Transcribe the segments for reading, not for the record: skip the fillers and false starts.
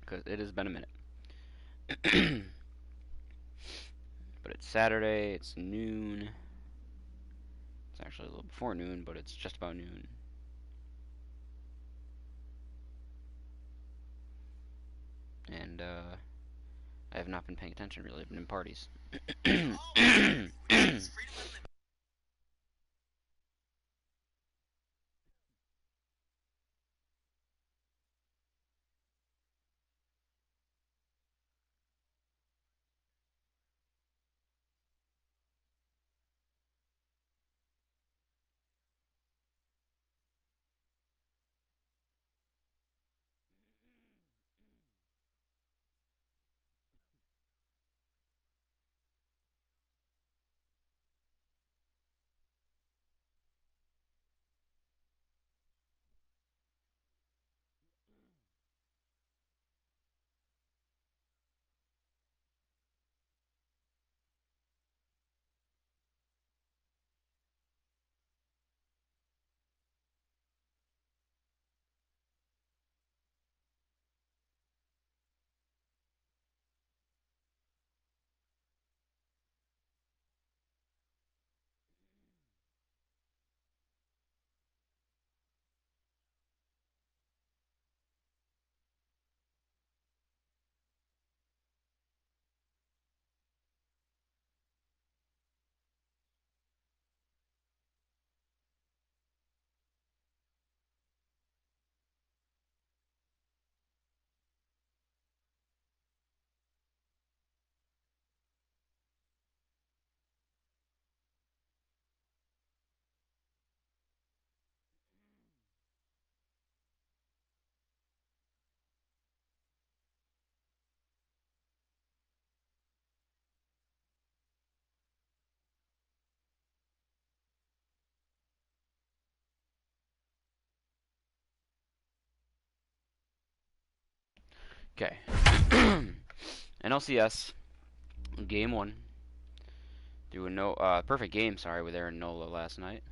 because it has been a minute. But it's Saturday, it's noon. It's actually a little before noon, but it's just about noon. And I have not been paying attention really. I've been in parties. Okay. NLCS game 1. Doing no perfect game. Sorry, with Aaron Nola last night.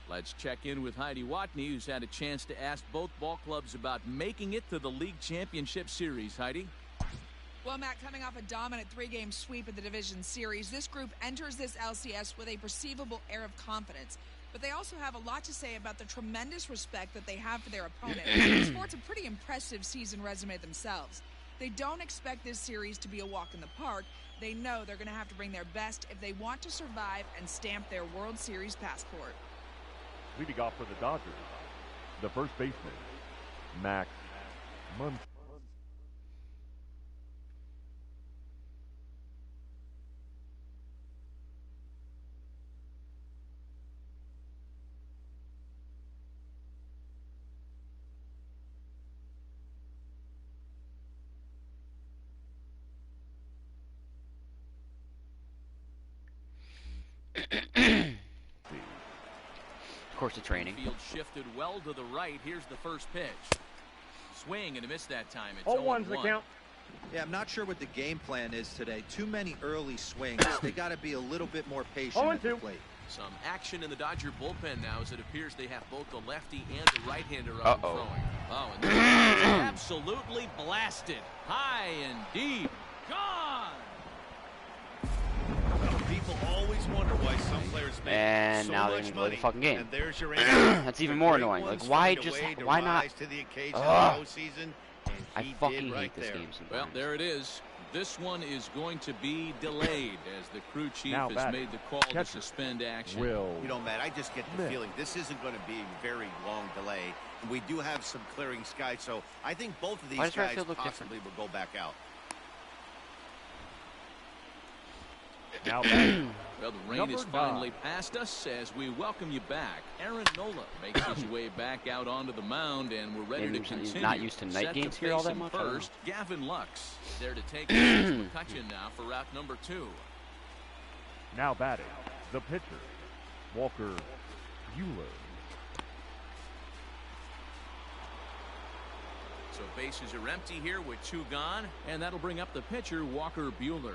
Let's check in with Heidi Watney, who's had a chance to ask both ball clubs about making it to the League Championship Series. Heidi? Well, Matt, coming off a dominant 3-game sweep of the division series, this group enters this LCS with a perceivable air of confidence. But they also have a lot to say about the tremendous respect that they have for their opponent, who sports a pretty impressive season resume themselves. They don't expect this series to be a walk in the park. They know they're going to have to bring their best if they want to survive and stamp their World Series passport. Leading off for the Dodgers, the first baseman, Max Muncy. Of course, the training. Field shifted well to the right. Here's the first pitch. Swing and a miss that time. It's 0-1's the count. Yeah, I'm not sure what the game plan is today. Too many early swings. They got to be a little bit more patient at the plate. Some action in the Dodger bullpen now, as it appears they have both the lefty and the right-hander up and throwing. Oh, and this is absolutely blasted. High and deep. Gone! People always wonder why some players make And so now they're much gonna play the money. fucking game. And there's your answer. That's even more annoying. Like, why just, why not? To the occasion Ugh. in the postseason, and I he fucking did right hate this there. game sometimes. Well, there it is. This one is going to be delayed as the crew chief Now has batting. made the call to Catcher. suspend action. Will You know, Matt, I just get the Smith. feeling this isn't going to be a very long delay. And we do have some clearing skies, so I think both of these Why does right guys field look possibly will go back out. now batting. Well, the rain Number has finally passed us as we welcome you back. Aaron Nola makes his way back out onto the mound, and we're ready Maybe to he's continue. not used to night Set games to here all face that him much, I don't know. First, Gavin Lux there to take McCutcheon now for route number 2. Now batting, the pitcher, Walker Buehler. So bases are empty here with 2 gone, and that'll bring up the pitcher, Walker Buehler.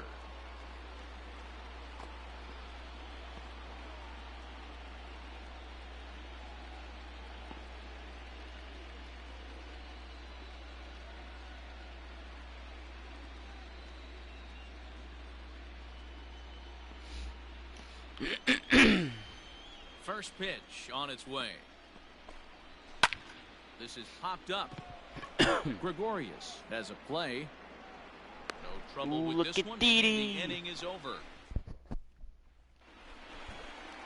First pitch on its way. This is popped up. Gregorius has a play. No trouble with this one. The inning is over.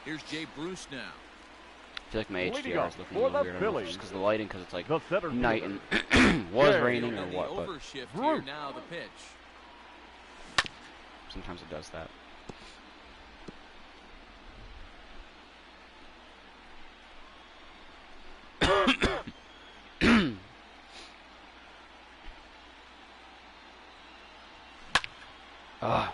Here's Jay Bruce now. I feel like my HDR is looking a for little the weird. Phillies. Just because of the lighting, because it's like The center night fielder. and was Yeah. raining or And what, the but overshift here now. The pitch. sometimes it does that. Ah.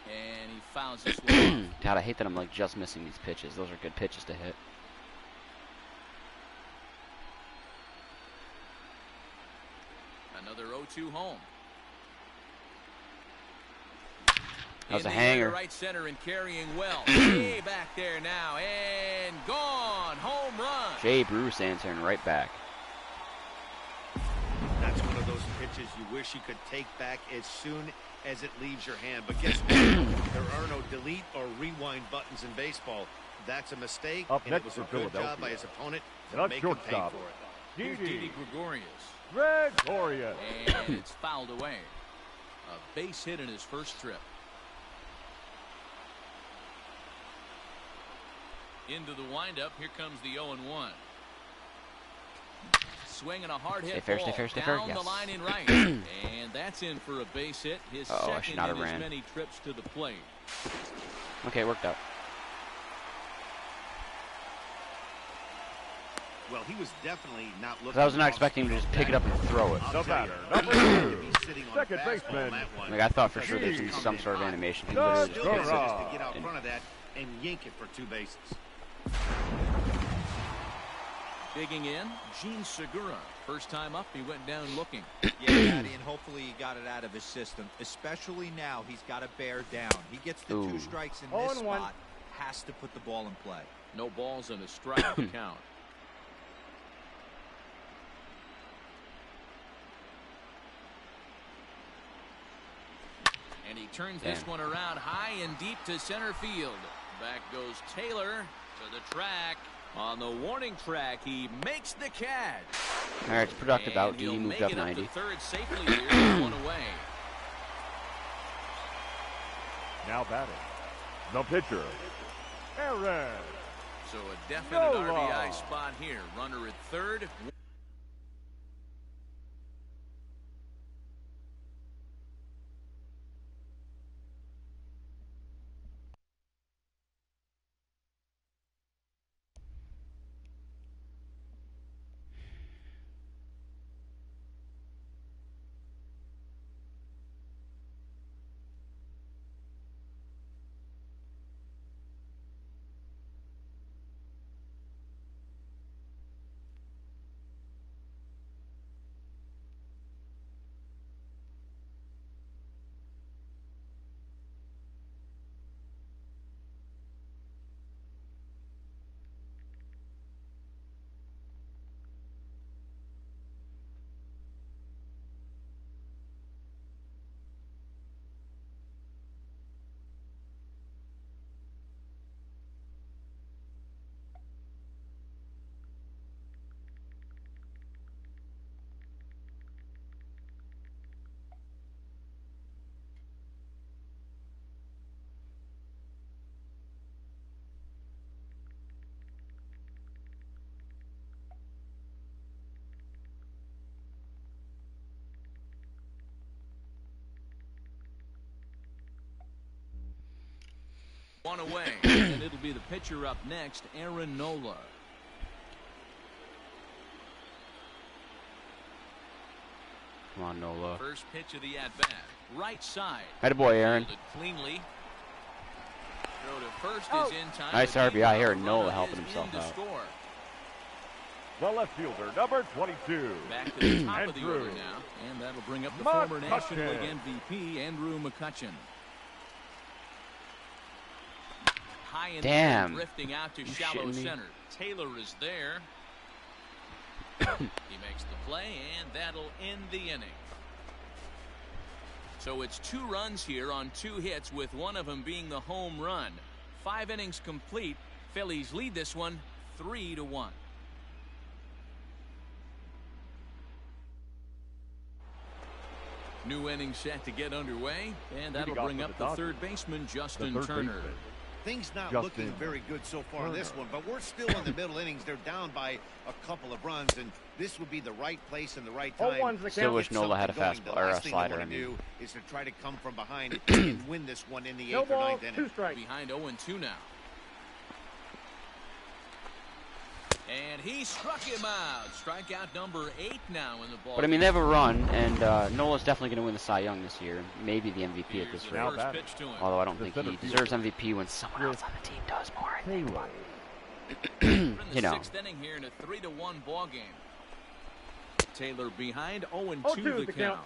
And he fouls this one. God, I hate that I'm like just missing these pitches. Those are good pitches to hit. Another 0-2 home. That was In a the air to hanger. right center and carrying well. Way back there now and gone. Home run. Jay Bruce answering right back. That's one of those pitches you wish you could take back as soon as it leaves your hand. But guess what? There are no delete or rewind buttons in baseball. That's a mistake, Up and next it was for a good Philadelphia. job by his opponent to Not make him pay shortstop. for it. Here's Didi Didi Gregorius. Gregorius. And it's fouled away. A base hit in his first trip. Into the windup. Here comes the 0-1. Swinging a hard hit Stay fair, ball stay fair, stay fair. down the Yes. line in right. And that's in for a base hit. His I should second not in have his ran. many trips to the plate. Okay, it worked out. Well, he was definitely not looking. 'Cause I was not off expecting him to just pick it up and throw it. I'll No tell you, batter, number he two, should be sitting on a second fastball baseman. on that one. Like I thought for sure Because there's he's some sort of coming animation. hot. He literally Still just has picks Gura. it. to get out and- front of that and yank it for 2 bases. Digging in, Gene Segura. First time up, he went down looking. Yeah, Daddy, and hopefully he got it out of his system. Especially now, he's got to bear down. He gets the 2 Ooh. strikes in this 0-1. spot, has to put the ball in play. No balls and a strike to count. And he turns this Damn. one around high and deep to center field. Back goes Taylor to the track. On the warning track, he makes the catch. All right, it's productive out. And D he'll moved make up it 90. to third safely here, 1 away. Now batting. The pitcher, Aaron. So a definite Nola. RBI spot here. Runner at third. One away. And it'll be the pitcher up next, Aaron Nola. Come on, Nola. First pitch of the at-bat. Right side. Attaboy, Aaron. Fielded cleanly. Throw to first is in time. Nice RBI here, and Nola helping himself out. Score. The left fielder, number 22. Back to the top of the order now. And that'll bring up the former National League MVP, Andrew McCutchen. High in the air, drifting out to shallow center. Taylor is there. He makes the play, and that'll end the inning. So it's 2 runs here on 2 hits, with one of them being the home run. 5 innings complete. Phillies lead this one 3-1. New inning set to get underway, and that'll bring up the third baseman, Justin Turner. Things not looking very good so far in this one, but we're still in the middle innings. They're down by a couple of runs, and this would be the right place and the right time. Still wish Nola had a fastball or a slider. What do is to try to come from behind and win this one in the 8th or 9th inning. Behind 0-2 now. And he struck him out. Strikeout number 8 now in the ball. But I mean, they have a run, and Nola's definitely going to win the Cy Young this year. Maybe the MVP at this rate. Although I don't think he deserves MVP when someone else on the team does more. I think. You know. 6th inning here in a 3-1 ball game. Taylor behind 0-2 the count.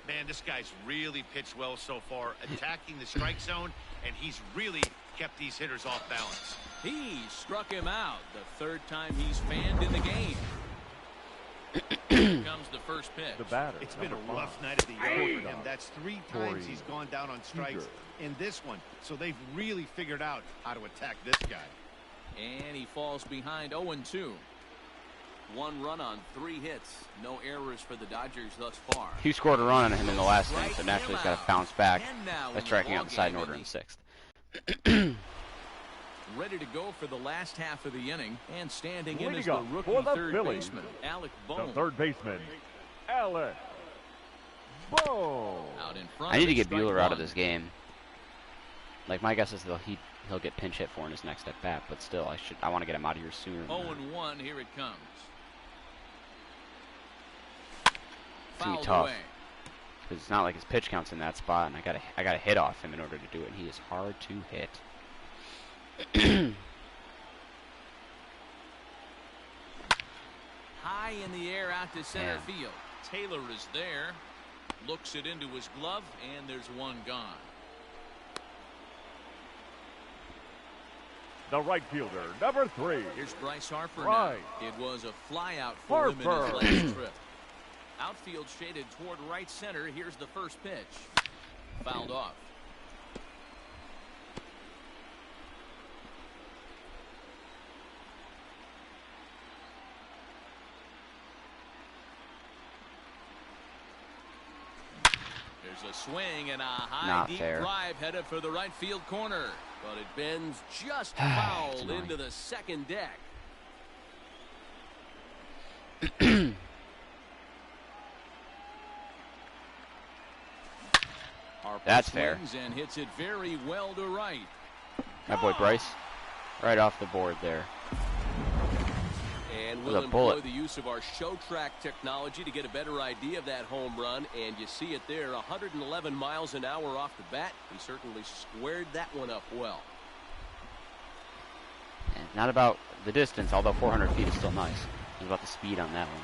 Man, this guy's really pitched well so far, attacking the strike zone, and he's really kept these hitters off balance. He struck him out the 3rd time he's fanned in the game. Here comes the first pitch. The batter. It's been a rough night at the yard for him. That's 3 times he's gone down on strikes in this one. So they've really figured out how to attack this guy. And he falls behind 0-2. 1 run on 3 hits. No errors for the Dodgers thus far. He scored a run on him in the last inning, so naturally he's got to bounce back by striking out the side in order in the 6th. Ready to go for the last half of the inning, and standing in is the rookie third baseman, Alec Bohm. The third baseman, Alec Bohm. Out in front. I need to get Buehler out of this game. Like, my guess is he'll get pinch hit for in his next at bat, but still, I want to get him out of here sooner. 0-1, here it comes. It's gonna be tough. Because it's not like his pitch counts in that spot, and I gotta hit off him in order to do it. And he is hard to hit. High in the air out to center field. Taylor is there. Looks it into his glove, and there's one gone. The right fielder, number 3. Here's Bryce Harper now. It was a fly out for him in his last trip. Outfield shaded toward right center. Here's the first pitch. Fouled off. There's a swing and a high deep drive headed for the right field corner. But it bends just foul into the second deck. That's fair. And hits it very well to right. My boy Bryce, right off the board there. And we'll employ the use of our show track technology to get a better idea of that home run. And you see it there, 111 miles an hour off the bat. He certainly squared that one up well. And not about the distance, although 400 feet is still nice. It's about the speed on that one.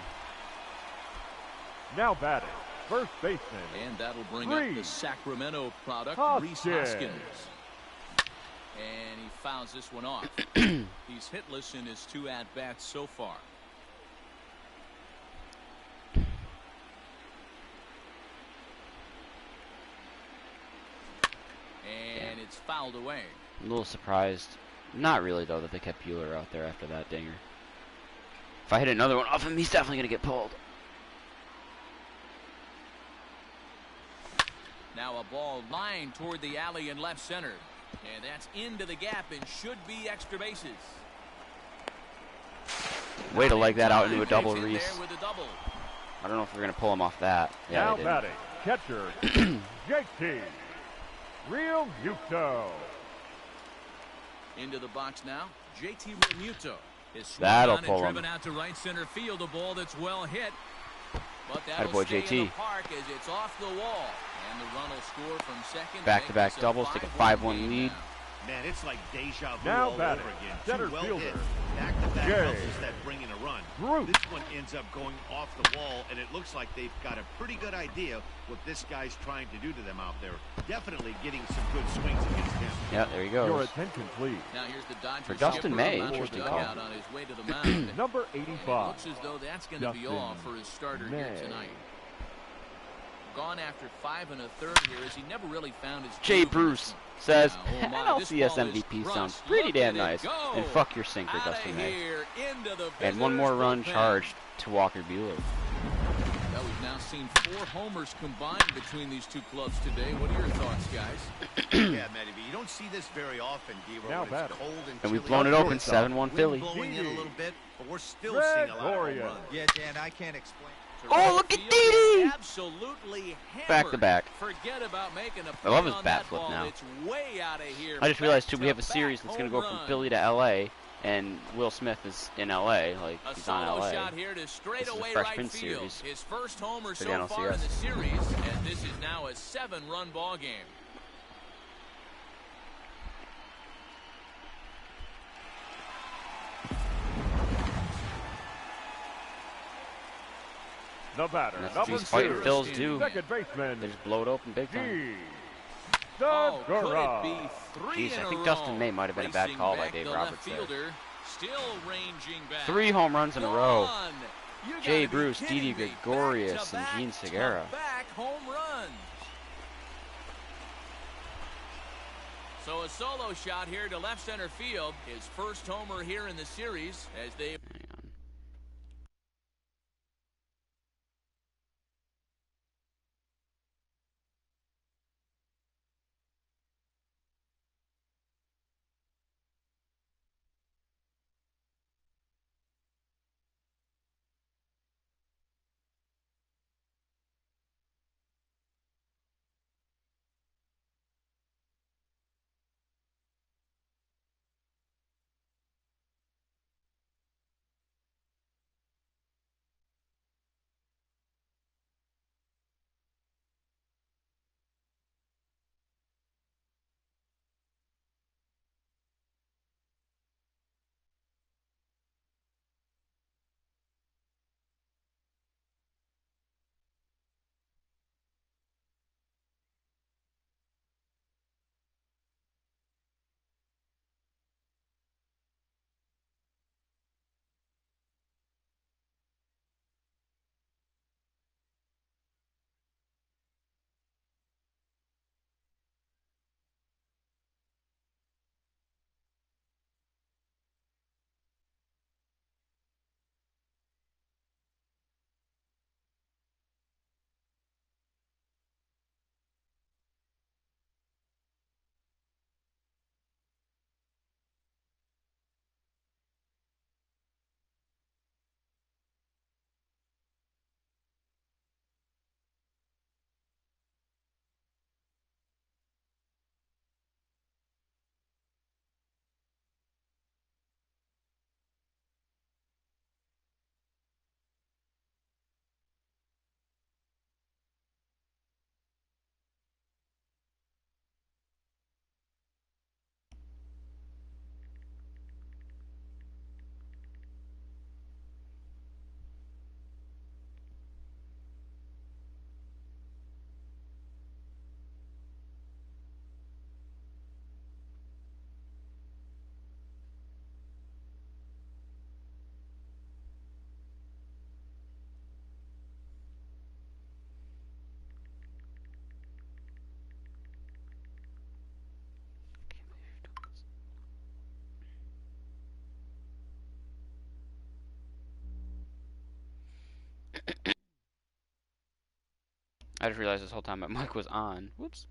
Now batting, first baseman. And that'll bring up the Sacramento product, Rhys Hoskins. And he fouls this one off. He's hitless in his 2 at-bats so far. And it's fouled away. I'm a little surprised. Not really, though, that they kept Buehler out there after that dinger. If I hit another one off him, he's definitely going to get pulled. Now a ball lined toward the alley in left center. And that's into the gap and should be extra bases. Way to leg that out into a double, Rhys. I don't know if we're going to pull him off that. Yeah, now batting, catcher, JT Realmuto. Into the box now, JT Realmuto is that'll swung on pull and him. driven out to right center field. A ball that's well hit. But that'll Attaboy, stay JT. in the park as it's off the wall. And the run will score from second. Back-to-back doubles, take a 5-1 lead. Man, it's like deja vu Now all batting, over again. center Two well fielder, hit, back-to-back Jay houses that bring in a run. Bruce. This one ends up going off the wall, and it looks like they've got a pretty good idea what this guy's trying to do to them out there. Definitely getting some good swings against him. Yeah, there he goes. Your attention, please. Now here's the Dodgers For Dustin May, on interesting dugout call. on his way to the mound. Number And it 85. looks as though that's going to be Dustin all for his starter here May. tonight. Gone after 5 1/3 here as he never really found his Jay groove in Bruce this one. says, Now, this NLCS ball is MVP sounds crushed. pretty Look damn at it nice. go. And fuck your sinker, Outta Dustin May. here, into the And one more visitor's run bullpen. charged to Walker Buehler. Well, we've now seen 4 homers combined between these two clubs today. What are your thoughts, guys? Yeah, Matty B, you don't see this very often, D-Roll. Now It's batting. cold And we've chilly blown it out open, there. 7-1 Philly. Wind blowing in a little bit, but we're still Red seeing a lot of home Gloria. runs. Yeah, Dan, I can't explain. Oh, look at Field is Didi! absolutely hammered. Back-to-back. Forget about making a I love play his on bat that flip ball. now. It's way out of here. I just realized, too, we have a Back-to-back series that's going to go home from run. Philly to LA, and Will Smith is in LA. Like, A he's on solo LA. shot here to This is straightaway a right freshman field. series His first homer for so the far in NLCS. the series, and this is now a 7-run ball game. The batter, And that's what number these fighting 2. Phils do. Second baseman, They just blow it open big time. G. Oh, could Segura. it be 3 Jeez, in I a think row? Dustin May might have been a bad Racing call by back Dave the Roberts left there. fielder, still ranging back. 3 home runs in a row. One. You Jay gotta be Bruce, kidding Didi me. Gregorius, and Back-to-back Gene Segura. back home runs. So a solo shot here to left center field. His first homer here in the series as they... Hang on. I just realized this whole time my mic was on. Whoops.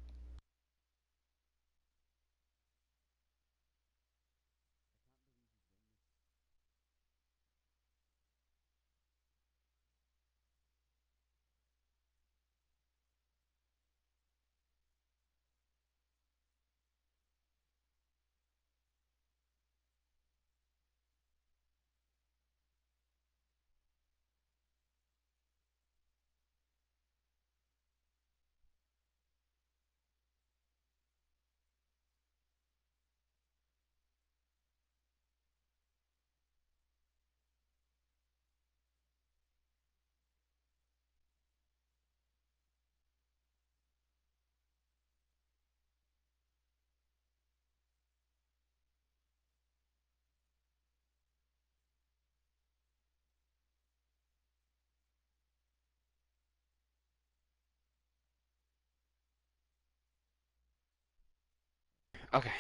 Okay.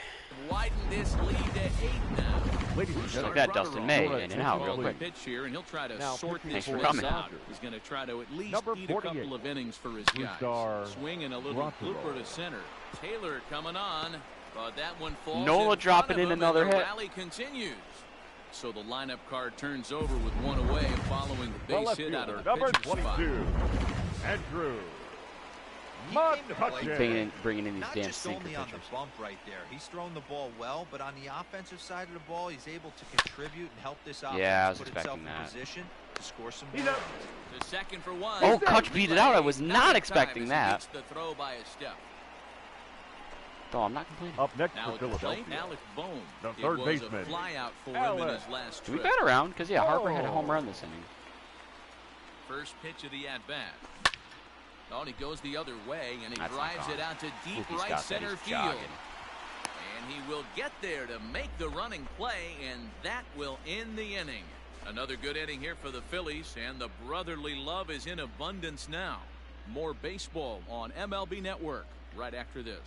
Widen this lead to 8 now. Look at that, Dustin May in and out real quick. Pitch here, and he'll try to sort this for race coming. out. He's going to try to at least eat a couple of innings for his guys. Swinging a little blooper to center. Taylor coming on, but that one falls. Nola dropping in another hit. The rally continues. So the lineup card turns over with one away following the base hit out of the number pitcher's 22, spot. Andrew. Bringing in these not damn just sinker only on pitchers. the bump right there. He's thrown the ball well, but on the offensive side of the ball, he's able to contribute and help this offense put itself in position to score some runs. To second for one. Oh, Kutch beat it out. I was not expecting that. The throw by a step. Oh, I'm not complaining. Up next Now for Philadelphia, Alex Bohm. the third baseman. It was a flyout for him in his last We trip. got around because Harper had a home run this inning. First pitch of the at bat. Oh, and he goes the other way, and he That's drives it out to deep He's right got center that. He's field. jogging. And he will get there to make the running play, and that will end the inning. Another good inning here for the Phillies, and the brotherly love is in abundance now. More baseball on MLB Network right after this.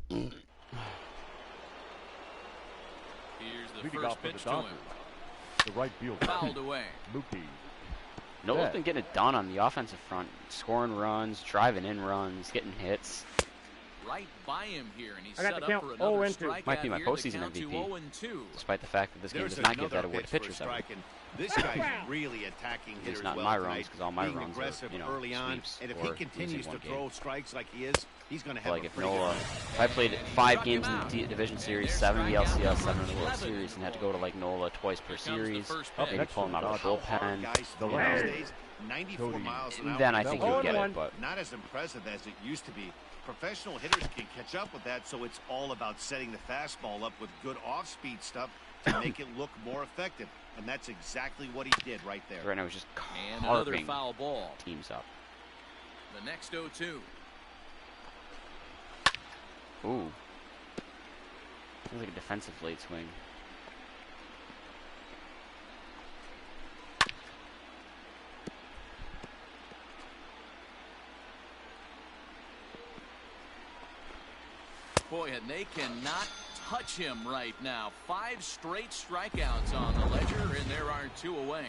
Here's the Leading first off for pitch the to him. Dodgers, the right fielder, Fouled away. Mookie. Nola's been getting it done on the offensive front, scoring runs, driving in runs, getting hits. Right by him here, and he's I got set the up count for another 0-2. strikeout. Might be my here, the postseason count to MVP. 0-2. Despite the fact that this game There's does not give another that away to pitch for pitchers ever. striking. This guy's really attacking It's hitters not well my tonight, runs because all my being runs aggressive are, early on, sweeps and if or he continues losing to one throw game. strikes like he is, he's going to have Like a if pretty Nola, good if I played 5 games in the division series, 7 in the LCS, 7 in the World Series, and had to go to like Nola twice per series, maybe pull him out of the how hard bullpen, guys throw these days. 94 miles an hour. then I think you'll get it. But not as impressive as it used to be. Professional hitters can catch up with that, so it's all about setting the fastball up with good off-speed stuff to make it look more effective. And that's exactly what he did right there. right now he's just And another carving foul ball. teams up. The next 0-2. Ooh. Feels like a defensive late swing. Boy, and they cannot touch him right now. 5 straight strikeouts on the ledger, and there are 2 away.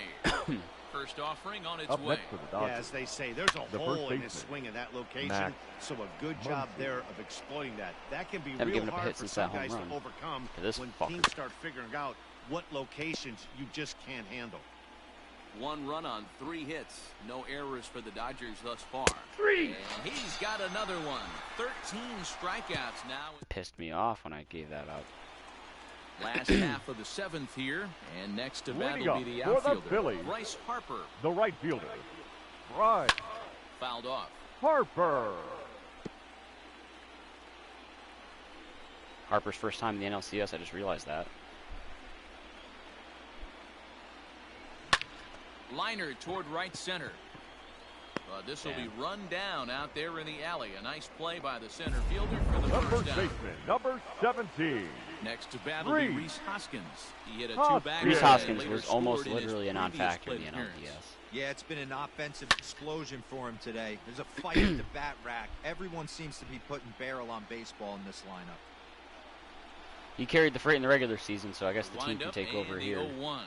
First offering on its Up way. next for the Dodgers, Yeah, as they say, there's a the hole first in his baseman, swing in that location, Max so a good job there of exploiting that. That can be Haven't real given up a hard hit for since some that home guys run to overcome to this when fucker. teams start figuring out what locations you just can't handle. 1 run on 3 hits. No errors for the Dodgers thus far. 3. And he's got another one. 13 strikeouts now. Pissed me off when I gave that up. Last half of the 7th here. And next to bat Leading will up be the for the outfielder, Phillies, Bryce Harper. the right fielder, Bryce Fouled off. Harper. Harper's first time in the NLCS, I just realized that. Liner toward right center. This will be run down out there in the alley. A nice play by the center fielder for the The first first down. baseman, number 17. Next to bat will be Reese. Reese Hoskins. He hit a Hoskins. 2-bagger. Reese Yeah. Hoskins and later was almost scored in his literally a previous non-factor in plate the appearance. NLCS. Yeah, it's been an offensive explosion for him today. There's a fight at the bat rack. Everyone seems to be putting barrel on baseball in this lineup. He carried the freight in the regular season, so I guess the team Wind can up take over and the here. 0-1.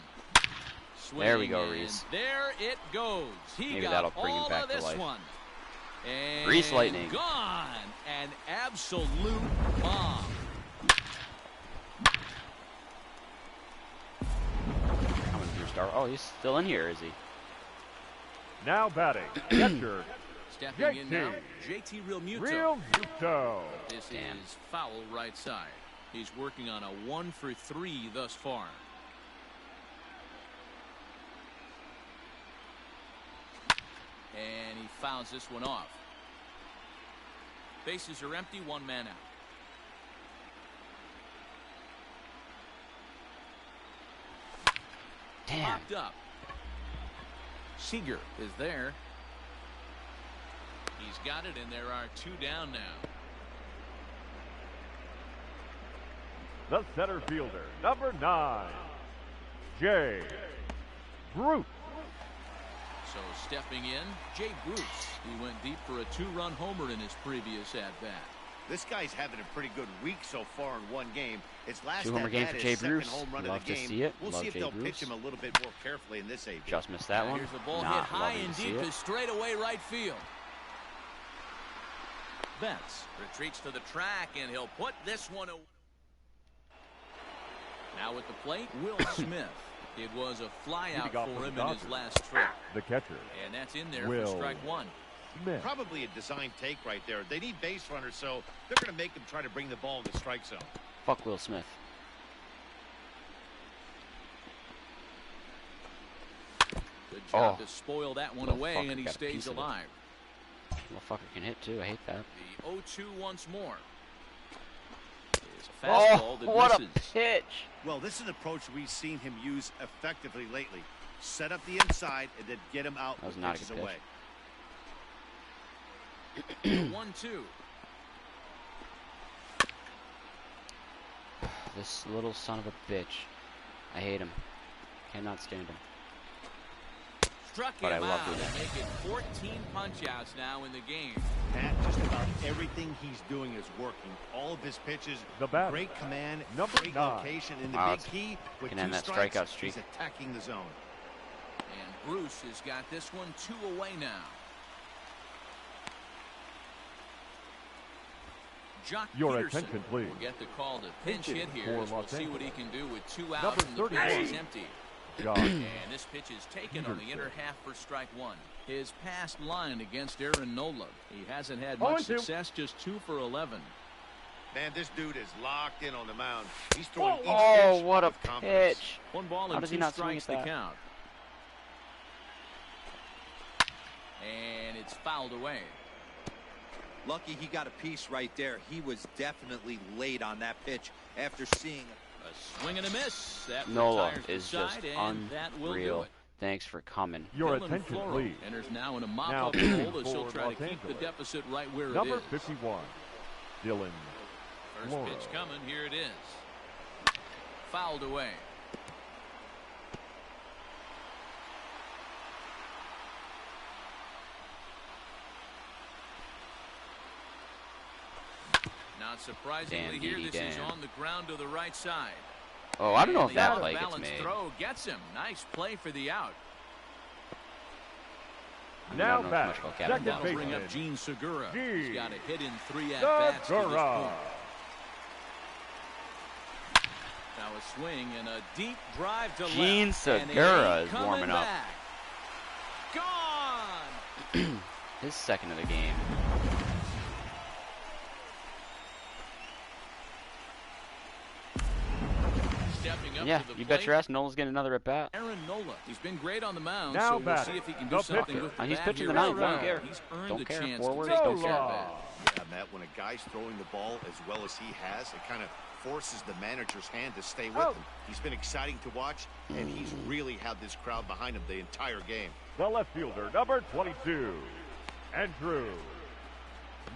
There we Swing, go, and Reese. There it goes. He Maybe got that'll bring him all back of to this life. one. And Reese Lightning. Gone. An absolute bomb. Coming to your star. Oh, he's still in here, is he? Now batting, catcher, Stepping in now, JT. JT Realmuto. Real Muto. This Damn. is foul right side. He's working on a 1 for 3 thus far. And he fouls this one off. Bases are empty, 1 man out. Damn. Popped up. Seager is there. He's got it, and there are 2 down now. The center fielder, number 9, Jay Bruce. So stepping in, Jay Bruce. He went deep for a 2-run homer in his previous at-bat. This guy's having a pretty good week so far in one game. His last two-homer game for Jay Bruce. Home run Love of the to game. see it. We'll Love see if Jay they'll Bruce. pitch him a little bit more carefully in this AB. Just missed that one. Here's the ball hit high and deep to straightaway right field. Betts retreats to the track, and he'll put this one away. Now at the plate, Will Smith. It was a flyout for him in his last trip. The catcher. And that's in there for strike one. Smith. Probably a design take right there. They need base runners, so they're going to make him try to bring the ball in the strike zone. Fuck Will Smith. Good job to spoil that one away, and he stays alive. Motherfucker can hit too. I hate that. The 0-2 once more. A fastball that what misses. A pitch! Well, this is an approach we've seen him use effectively lately. Set up the inside and then get him out with pitches away. 1-2. This little son of a bitch. I hate him. Cannot stand him. Struck him out and make it 14 punch-outs now in the game. Pat, just about everything he's doing is working. All of his pitches, great command, great location, and the big key with can end that strikes, strikeout streak. he's attacking the zone. And Bruce has got this one 2 away now. Jock Your Peterson attention, please. will get the call to pinch hit here. We'll see what he can do with 2 outs Number and the base is empty. And this pitch is taken on the inner half for strike one. His past line against Aaron Nola. He hasn't had much success, just 2 for 11. Man, this dude is locked in on the mound. He's throwing each Oh, pitch what a with confidence. pitch. 1 ball and 2 strikes to count. And it's fouled away. Lucky he got a piece right there. He was definitely late on that pitch after seeing a swing and a miss. That Nola is just unreal. Thanks for coming. Your attention, please. Enters now in a mop-up role as he'll try to keep the deficit right where it is. Number 51, Dylan. First pitch coming. Here it is. Fouled away. Not surprisingly, this is on the ground to the right side. Oh, I don't know if that play gets made. Throw gets him. Nice play for the out. Now back. Second that'll bring up Gene Segura. He's got a hit in 3 at-bats to this point. Now a swing and a deep drive to Gene left. Segura is warming up. Gone. His second of the game. Yeah, you bet your ass Nola's getting another at bat. Aaron Nola, he's been great on the mound, now so we'll see if he can do something with the he's bat pitching here. the ninth. Don't care. He's earned Don't a care. chance Forward. to take Don't this care. Yeah, Matt, when a guy's throwing the ball as well as he has, it kind of forces the manager's hand to stay with him. He's been exciting to watch, and he's really had this crowd behind him the entire game. The left fielder, number 22, Andrew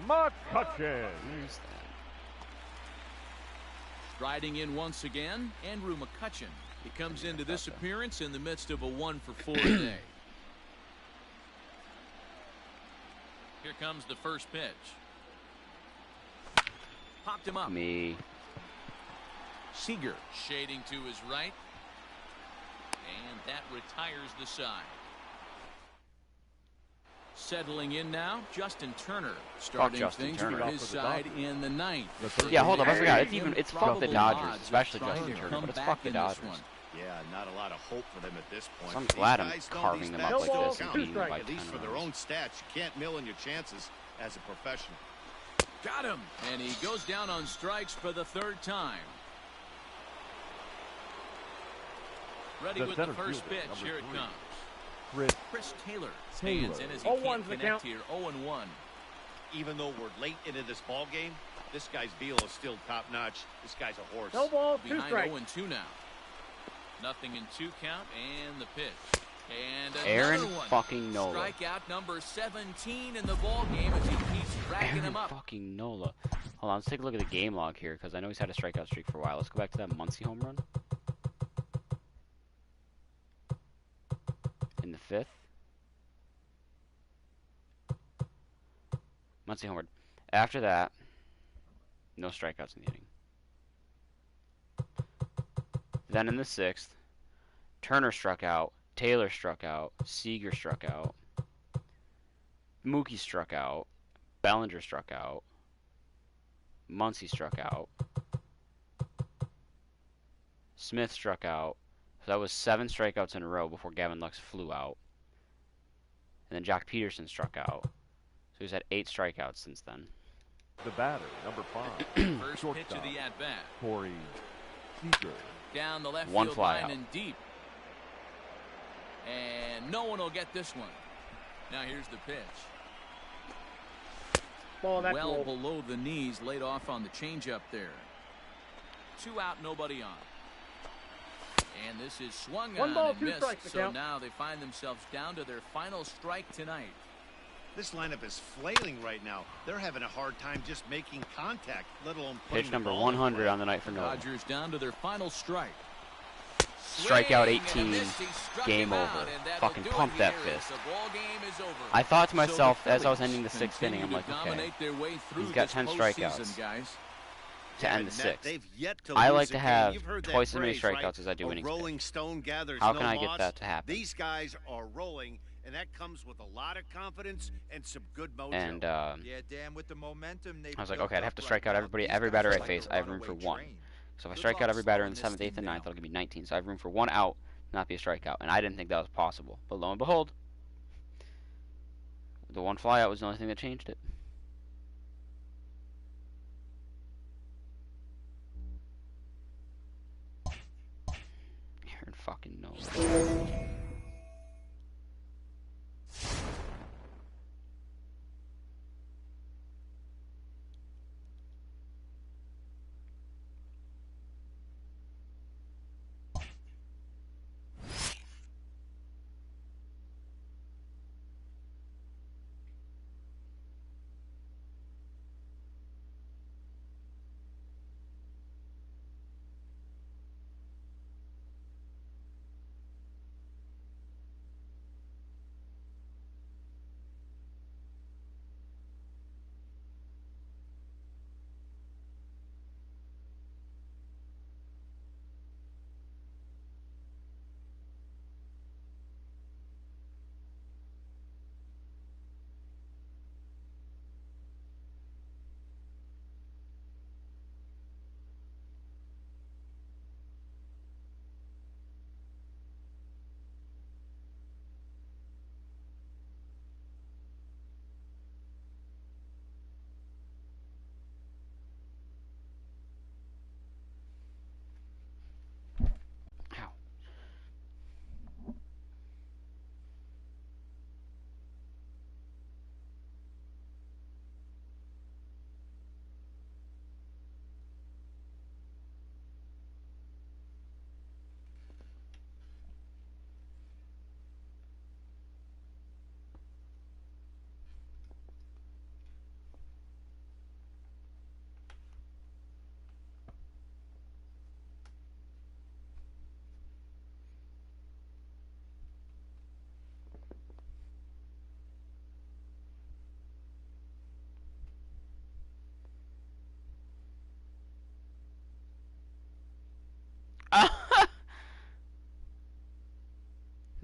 McCutchen. Striding in once again, Andrew McCutchen. He comes into this appearance in the midst of a 1-for-4 day. Here comes the first pitch. Popped him up. Seager shading to his right. And that retires the side. Settling in now, Justin Turner starting things for his side in the ninth. Yeah, hold on, I forgot. It's fuck the Dodgers, especially Justin Turner, but it's fuck the Dodgers. Yeah, not a lot of hope for them at this point. So I'm glad I'm carving them up like this and beating them by 10 At least for their own stats, you can't mill in your chances as a professional. Got him, and he goes down on strikes for the 3rd time. Ready with the first pitch. Here it comes. Chris Taylor stands in as he can't connect here. 0-1. Even though we're late into this ball game, this guy's deal is still top-notch. This guy's a horse. No ball, 2 behind strikes. 0-2 now. Nothing in 2 count, and the pitch. And Aaron one. fucking Nola. Strikeout number 17 in the ball game as he keeps racking him up. Fucking Nola. Hold on, let's take a look at the game log here because I know he's had a strikeout streak for a while. Let's go back to that Muncy home run. In the 5th. Muncy homered. After that, no strikeouts in the inning. Then in the 6th, Turner struck out, Taylor struck out, Seager struck out, Mookie struck out, Bellinger struck out, Muncy struck out, Smith struck out. So that was 7 strikeouts in a row before Gavin Lux flew out. And then Jock Peterson struck out. So he's had 8 strikeouts since then. The batter, number 5. First pitch of the at-bat. Corey Seager. Down the left 1 field fly line out. and deep. And no one will get this one. Now here's the pitch. Ball that well goal. below the knees, laid off on the changeup there. 2 out, nobody on. And this is swung 1 on ball, and 2 missed. strikes. So now they find themselves down to their final strike tonight. This lineup is flailing right now. They're having a hard time just making contact, let alone Pitch number 100 on the night for Nola. Dodgers down to their final strike. Strikeout 18, game over. Fucking pump that fist. I thought to myself as I was ending the 6th inning, I'm like, okay, he's got 10 strikeouts to end the 6th. I like to have twice as many strikeouts as I do innings pitched. How can I get that to happen? These guys are rolling, and that comes with a lot of confidence and some good mojo. And yeah, Dan, with the momentum I was like, okay, I'd have to strike out every batter I face. I have room for 1. So if I strike out every batter in the 7th, 8th, and 9th, that'll give me 19. So I have room for 1 out, not be a strikeout. And I didn't think that was possible. But lo and behold, the 1 flyout was the only thing that changed it. Aaron fucking knows.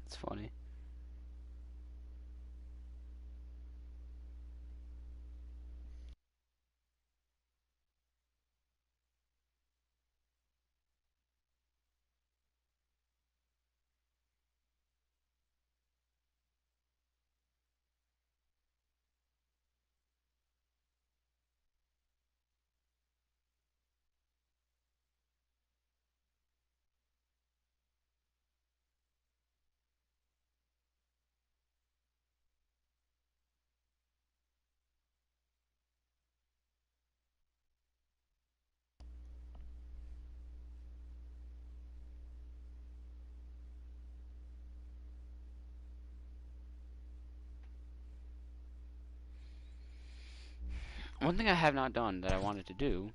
It's funny. One thing I have not done that I wanted to do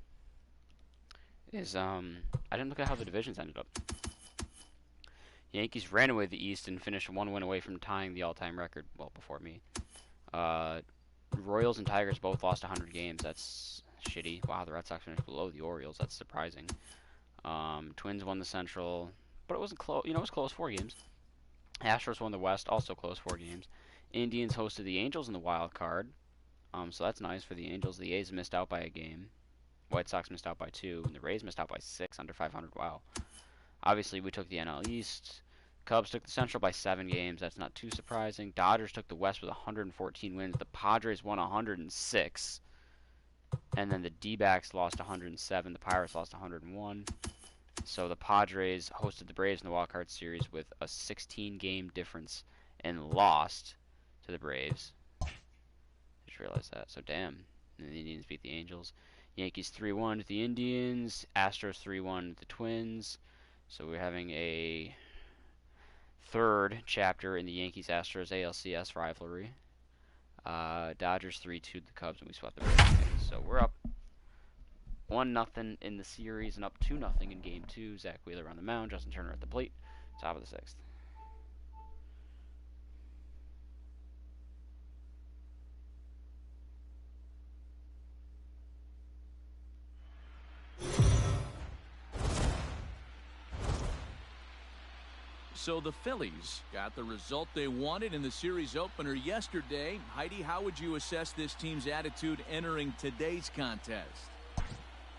is I didn't look at how the divisions ended up. Yankees ran away the East and finished 1 win away from tying the all-time record. Well, before me. Royals and Tigers both lost 100 games. That's shitty. Wow, the Red Sox finished below the Orioles. That's surprising. Twins won the Central, but it wasn't close. You know, it was close, 4 games. Astros won the West, also close, 4 games. Indians hosted the Angels in the wild card. So that's nice for the Angels. The A's missed out by a game. White Sox missed out by 2, and the Rays missed out by 6, under 500. Wow. Obviously, we took the NL East. Cubs took the Central by 7 games. That's not too surprising. Dodgers took the West with 114 wins. The Padres won 106. And then the D-backs lost 107. The Pirates lost 101. So the Padres hosted the Braves in the Wild Card Series with a 16-game difference and lost to the Braves. Just realized that. So damn. And then the Indians beat the Angels. Yankees 3-1 to the Indians. Astros 3-1 to the Twins. So we're having a third chapter in the Yankees-Astros ALCS rivalry. Dodgers 3-2 to the Cubs, and we swept the Braves. So we're up 1-0 in the series and up 2-0 in Game 2. Zach Wheeler on the mound, Justin Turner at the plate. Top of the 6th. So the Phillies got the result they wanted in the series opener yesterday. Heidi, how would you assess this team's attitude entering today's contest?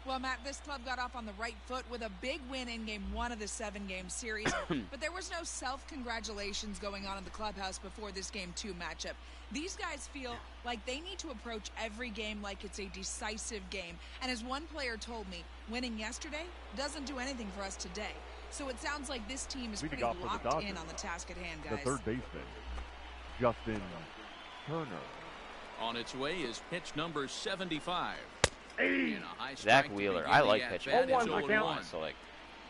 Well, Matt, this club got off on the right foot with a big win in Game 1 of the 7-game series. But there was no self-congratulations going on in the clubhouse before this Game 2 matchup. These guys feel like they need to approach every game like it's a decisive game. And as one player told me, winning yesterday doesn't do anything for us today. So it sounds like this team is pretty locked in on the task at hand, guys. The third baseman, Justin Turner. On its way is pitch number 75. Zach Wheeler, I like pitching. So like,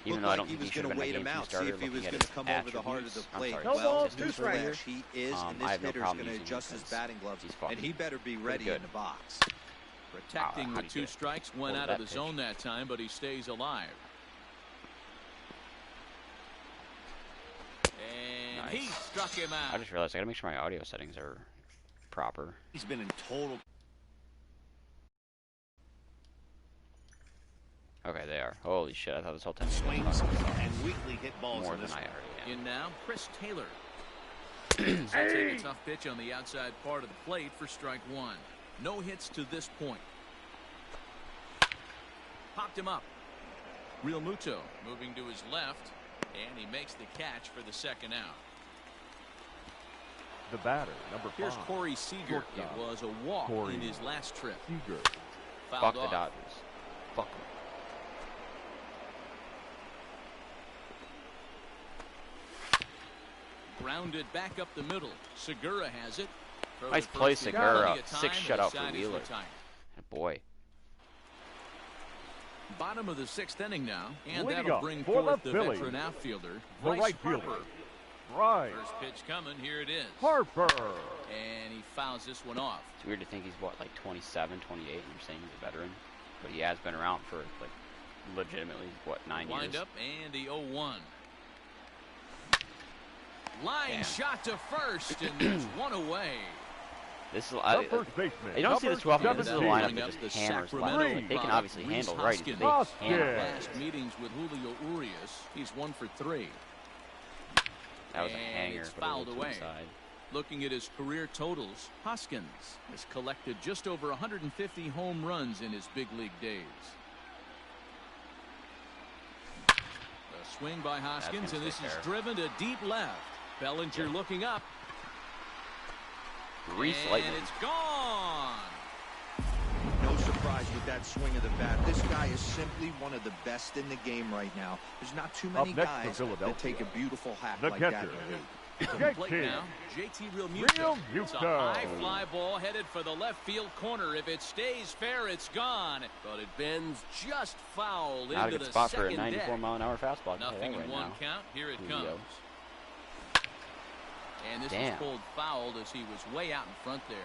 even though I don't think he should have been a game 2 starter, looking at his attributes, I'm sorry, well, his statistics, he is, and this hitter's going to adjust his batting gloves, and he better be ready in the box. Protecting with 2 strikes, went out of the zone that time, but he stays alive. And he struck him out. I just realized I gotta make sure my audio settings are proper. He's been in total. Okay, they are. Holy shit, I thought this whole time swings and weakly hit balls more than I already am. In now, Chris Taylor. He'll take a tough pitch on the outside part of the plate for strike 1. No hits to this point. Popped him up. Real Muto moving to his left, and he makes the catch for the 2nd out. The batter, number 5. Here's Corey Seager. It was a walk in his last trip. Seager. Fuck the Dodgers. Fuck them. Grounded back up the middle. Segura has it. Nice play, Segura. 6 shutout for Wheeler. Boy. Bottom of the 6th inning now, and that'll bring forth the veteran outfielder, Bryce Harper. Right. First pitch coming. Here it is. Harper. And he fouls this one off. It's weird to think he's what, like 27, 28, and you're saying he's a veteran, but he has been around for like legitimately what, 9 years. Lined up and the 0-1. Line shot to first, and there's one away. This is first baseman. You don't see this too often. This is a lineup that just hammers left. Like, they can obviously handle right. They hammer last meetings with Julio Urias. He's 1 for 3. That was a hanger. It's fouled away. Looking at his career totals, Hoskins has collected just over 150 home runs in his big league days. A swing by Hoskins, and this is driven to deep left. Bellinger looking up. And it's gone. No surprise with that swing of the bat. This guy is simply one of the best in the game right now. There's not too many guys that take a beautiful hack like that. Plate now, JT Realmuto. It's a high fly ball headed for the left field corner. If it stays fair, it's gone. But it bends just foul into the second deck. Not a good spot for a 94-mile-an-hour fastball. Nothing in one count. Here it comes. And this was pulled fouled as he was way out in front there.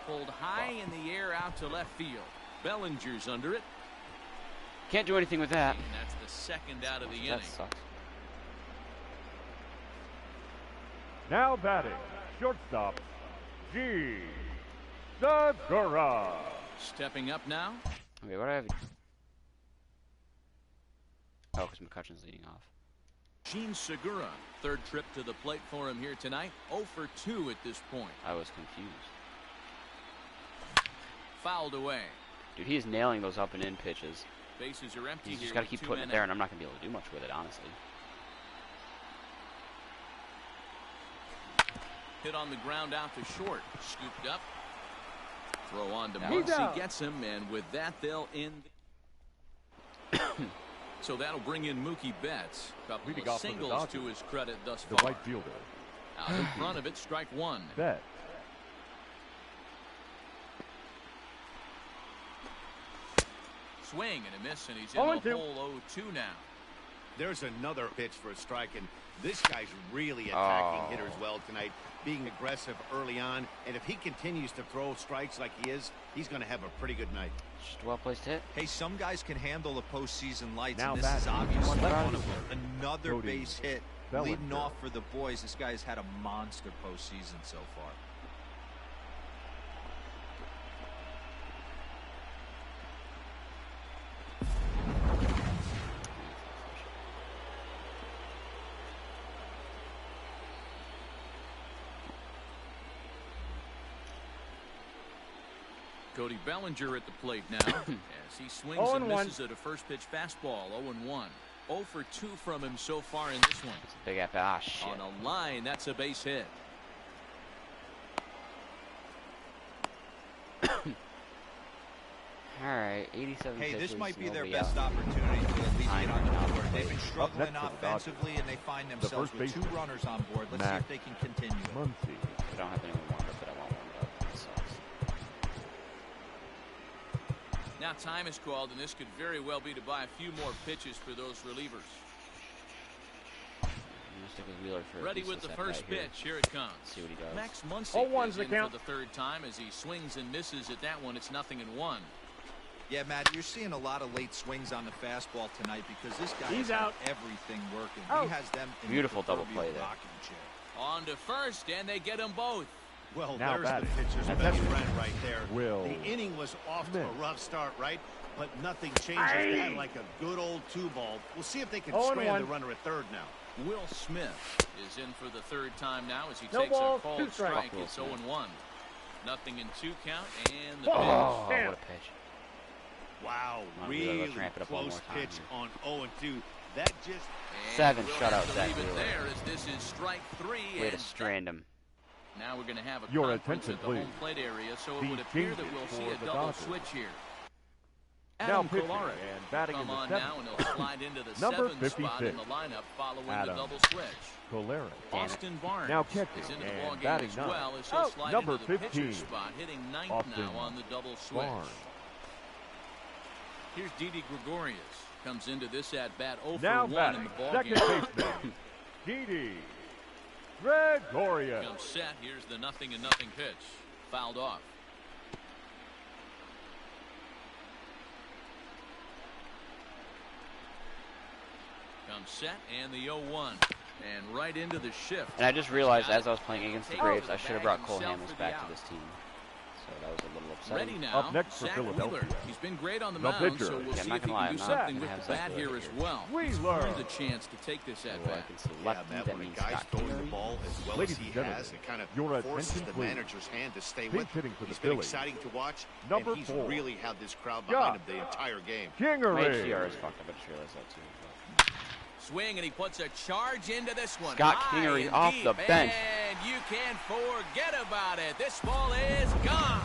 Pulled high in the air out to left field. Bellinger's under it. Can't do anything with that. And that's the 2nd out of the inning. That sucks. Now batting, shortstop, G. Segura. Stepping up now. Okay, what do I have? Oh, because McCutchen's leading off. Gene Segura, third trip to the plate for him here tonight. 0 for 2 at this point. I was confused. Fouled away. Dude, he's nailing those up and in pitches. Bases are empty. He's here just got to keep with 2 putting it men there, out. and I'm not going to be able to do much with it, honestly. Hit on the ground out to short. Scooped up. Throw on to Muncy. Gets him, and with that, they'll end. So that'll bring in Mookie Betts. Couple of singles to his credit thus far. The right fielder. Out in front of it, strike one. Betts. Swing and a miss, and he's in the hole 0-2 now. There's another pitch for a strike, and this guy's really attacking hitters well tonight, being aggressive early on, and if he continues to throw strikes like he is, he's going to have a pretty good night. Just a well-placed hit. Hey, some guys can handle the postseason lights, Now and this is obviously one of them. Another Cody base hit, Bellinger. leading off for the boys. This guy's had a monster postseason so far. Cody Bellinger at the plate now as he swings and misses at a first pitch fastball. 0-1. 0 for 2 from him so far in this one. It's a big at bat. Shit. On a line, that's a base hit. Alright, 87 Hey, pitches, this might be their nobody best out. opportunity to at least Nine get on the out. board. They've been struggling next to the offensively, and they find themselves first with 2 baseman, runners on board. Let's see if they can continue. Muncy. I don't have anyone warmed up that I want warmed up. That sucks. Now time is called, and this could very well be to buy a few more pitches for those relievers. I'm gonna stick with Wheeler for Ready with the first pitch. Here it comes. See what he does. Max Muncy is in for the third time as he swings and misses at that one. It's 0-1. Yeah, Matt, you're seeing a lot of late swings on the fastball tonight because this guy has got everything working. He has them in Beautiful the double play there. rocking chair. On to first, and they get them both. Well, Now there's batting. the pitcher's At best that friend right there. Will The inning was off to a Smith. rough start, right? But nothing changes that like a good old 2-ball. We'll see if they can strand the runner at third now. Will Smith is in for the third time now as he takes a called strike. It's 0-1. Nothing in 2 count, and the pitch. Oh, what a pitch. Wow, Come on, Wheeler, let's really ramp it up one close more time pitch here. on 0-2. That just... And 7 we'll shutouts have to that leave it Wheeler. there as this is strike 3. Way and to strand him. now we're going to have a Your conference attention, at the please. home plate area, so it The would appear that changes we'll for see a the double Dodgers. switch here. Now Adam pitching Kolarek and batting in come the on 7th. now, and he'll slide into the Number 7th spot in 56. the lineup following Adam the double switch. Kolarek. Austin Barnes Now catching is into the and ball game batting as 9th. well as he'll slide Number into the 15. pitcher's spot, hitting 9th Austin now on the double switch. Barnes. Here's Didi Gregorius. Comes into this at-bat 0 Now for 1 in batting, the ball second game. baseman, Didi Gregorius. Comes set. Here's the 0-0 pitch. Fouled off. Comes set, and the 0-1. And right into the shift. And I just realized as I was playing against the Braves, I should have brought Cole Hamels back to this team. So that was a little upsetting. Ready now. Up next for Zach Philadelphia. Wheeler. He's been great on the The mound, pitcher. so we'll Yeah, I'm see not if he gonna lie, can do I'm not something gonna with have the Zach bat Wheeler here as here. well. He's Wheeler. earned a chance to take this at So I bat. can see Yeah, lefty, Matt, that when a means guy's Scott throwing the Kingery. ball as well Ladies as he and gentlemen, has, it kind of your forces attention, the please. manager's hand to stay Pinch with him. hitting for the He's been Phillies. exciting to watch, Number and he's 4. really had this crowd Yeah. behind him the entire game. My Kingery. HDR is fucked up, I just realized that too. Swing, and he puts a charge into this one. Scott High Kingery and off deep, the bench. And you can't forget about it. This ball is gone.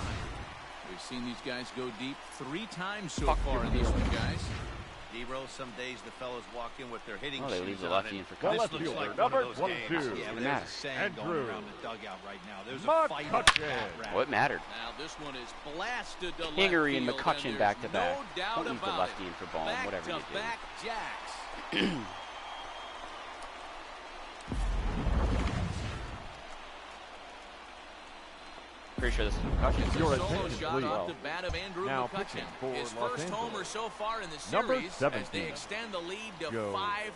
We've seen these guys go deep 3 times so far in this one, guys. D-Row, some days the fellas walk in with their hitting Oh, they shoes leave the on, lefty and in for this coverage. left looks fielder, like one number of those 22. games. Yeah, but there's a matter. saying going Andrew. around the dugout right now. There's a fight over McCutchen. that rat. Oh, it mattered. Now this one is blasted to left Kingery and field, McCutchen there's back to back. No doubt Don't use the about lefty it. in for ball, whatever you do. Back-to-back jacks. Pretty sure this is McCutchen. It's a Your solo attention, shot please. off the bat of Andrew Now McCutchen. pitching for His Los first Angeles. homer so far in the Number series as 17. they extend the lead to Joe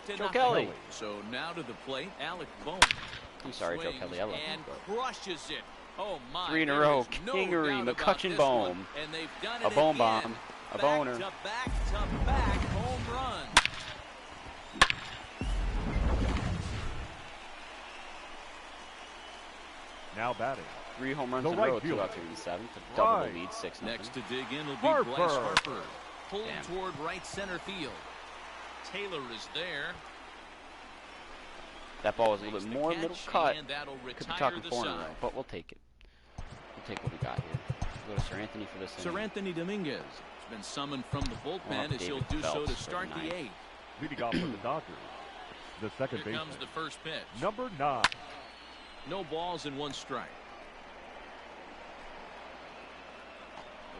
5-0. Kelly. So now to the plate, Alec Bohm. I'm sorry, Joe Kelly. I love and you. crushes it. Oh my! 3 in a row. Kingery, McCutcheon Bohm. And they've done a it Bohm again. bomb. A boner. Back-to-back home run. Now batting. 3 home runs The in a right row, 2 fielder. out 3 in the 7th. A double the lead, 6-0. Next to dig in will be Harper. Bryce Harper. Pulled Damn. toward right center field. Taylor is there. That ball was a little bit more middle cut. And that'll Could be retire talking the 4 in a side. row, but we'll take it. We'll take what we got here. We'll go to Sir Anthony for this Sir Anthony Dominguez has been summoned from the bullpen as he'll David do so Phelps to for start the the ninth. 8th. Leading off for the Dodgers. The second Here baseman. comes the first pitch. Number 9. No balls and 1 strike.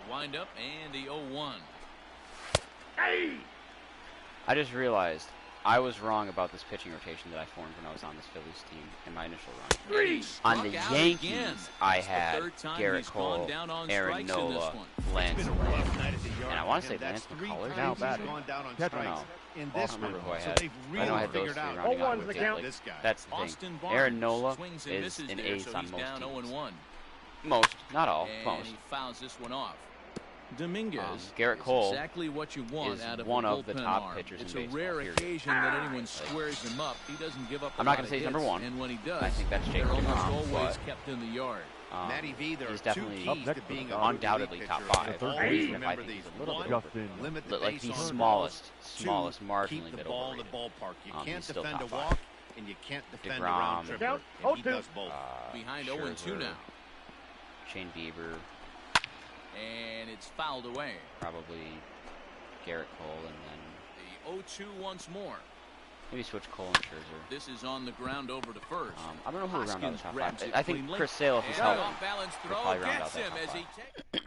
The windup and the 0-1. I just realized I was wrong about this pitching rotation that I formed when I was on this Phillies team in my initial run. On the Yankees, I had Garrett Cole, Aaron Nola, Lance Lynn, and I want to say Lance McCullers. Now batting. I don't know. In I this don't remember one, who I so had. they've I really know I had those figured 3 out rounding out 0-1's with the it. count. this guy. That's the Austin thing. Barnes Aaron Nola swings and is misses an there, ace so on he's most down teams. 0-1. Most, not all, And most. he fouls this one off. Dominguez Garrett is Cole exactly what you want is out of one a of the bullpen top arm. pitchers in It's baseball, a rare period. occasion that anyone squares him up. He doesn't give up. I'm not going to say he's number 1. And when he does, I think that's Jake they're almost DeGrom, always but kept in the yard. Matty V, there he's are 2 definitely keys to being a undoubtedly good top pitcher. 5. Always Always Even if I remember think these. he's a little bit 1, over. Justin. limit the Like the base on smallest, balls. 2, marginally keep the bit ball in overrated. the ballpark. You He's can't still defend a top 5. walk, and you can't defend a DeGrom. round tripper. Count. And he 0-2. does both. Behind Scherzer, 0-2 now. Shane Bieber, And it's fouled away. probably Garrett Cole, and then The 0-2 once more. maybe switch Cole and Scherzer. This is on the ground over to first. I don't know who will round out the Hoskins top grabs 5. it I think cleanly. Chris Sale, if he's And an healthy, off-balance will throw probably round gets out that him top as he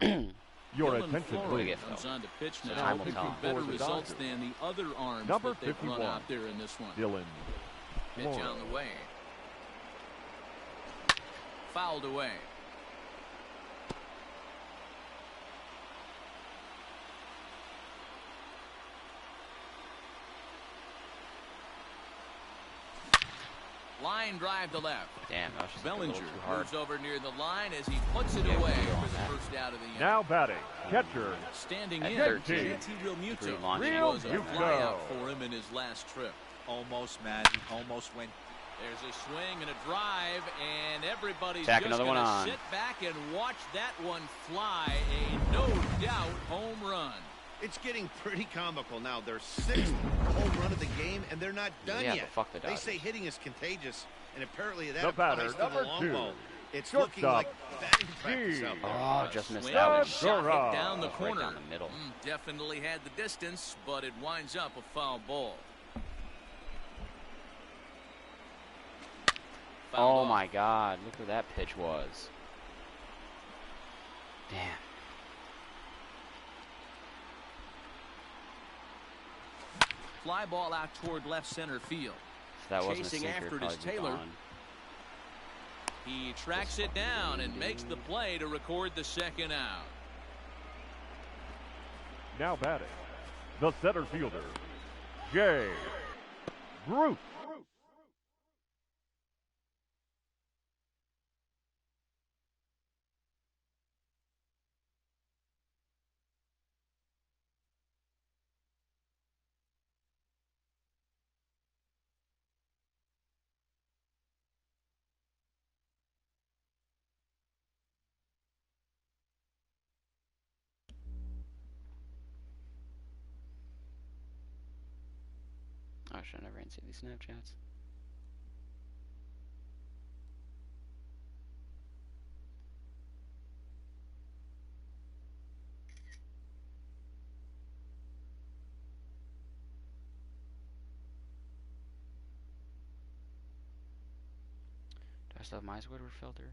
5. takes. Your Dylan attention, Flores please. comes on to pitch So now. time will Pitching tell. better For the results Dodgers. than the other arms Number that they've run 51. out there in this one. Dylan. Pitch Flores. on the way. Fouled away. Line drive to left. Damn, that was just a little Bellinger too hard. moves over near the line as he puts it Yeah, away good on for the that. first out of the inning. Now batting. Catcher. Standing At in, 13. JT Realmuto. Pretty launching. Real Was a Muto. flyout for him in his last trip. Almost, Matt. He almost went. There's a swing and a drive, and everybody's Tack just another one going to on. sit back and watch that one fly. A no doubt home run. It's getting pretty comical now. Their 6th home run of the game, and they're not done Yeah, yet. but fuck the They Dodgers. say hitting is contagious, and apparently that The batter, applies to the number long 2. ball. It's Shortstop, looking like batting practice G. out there. Oh, just missed Swing that and one. a shot hit Gura. down the That was right corner. down the middle. Definitely had the distance, but it winds up a foul ball. Fouled Oh off. my God! Look where that pitch was. Damn. Fly ball out toward left center field. If that wasn't a Chasing sinker, after it'd it is probably be Taylor. gone. He tracks it down and makes the play to record the second out. Now batting. The center fielder. Jay Groot. I should never answer these Snapchats. Do I still have my Squidward filter?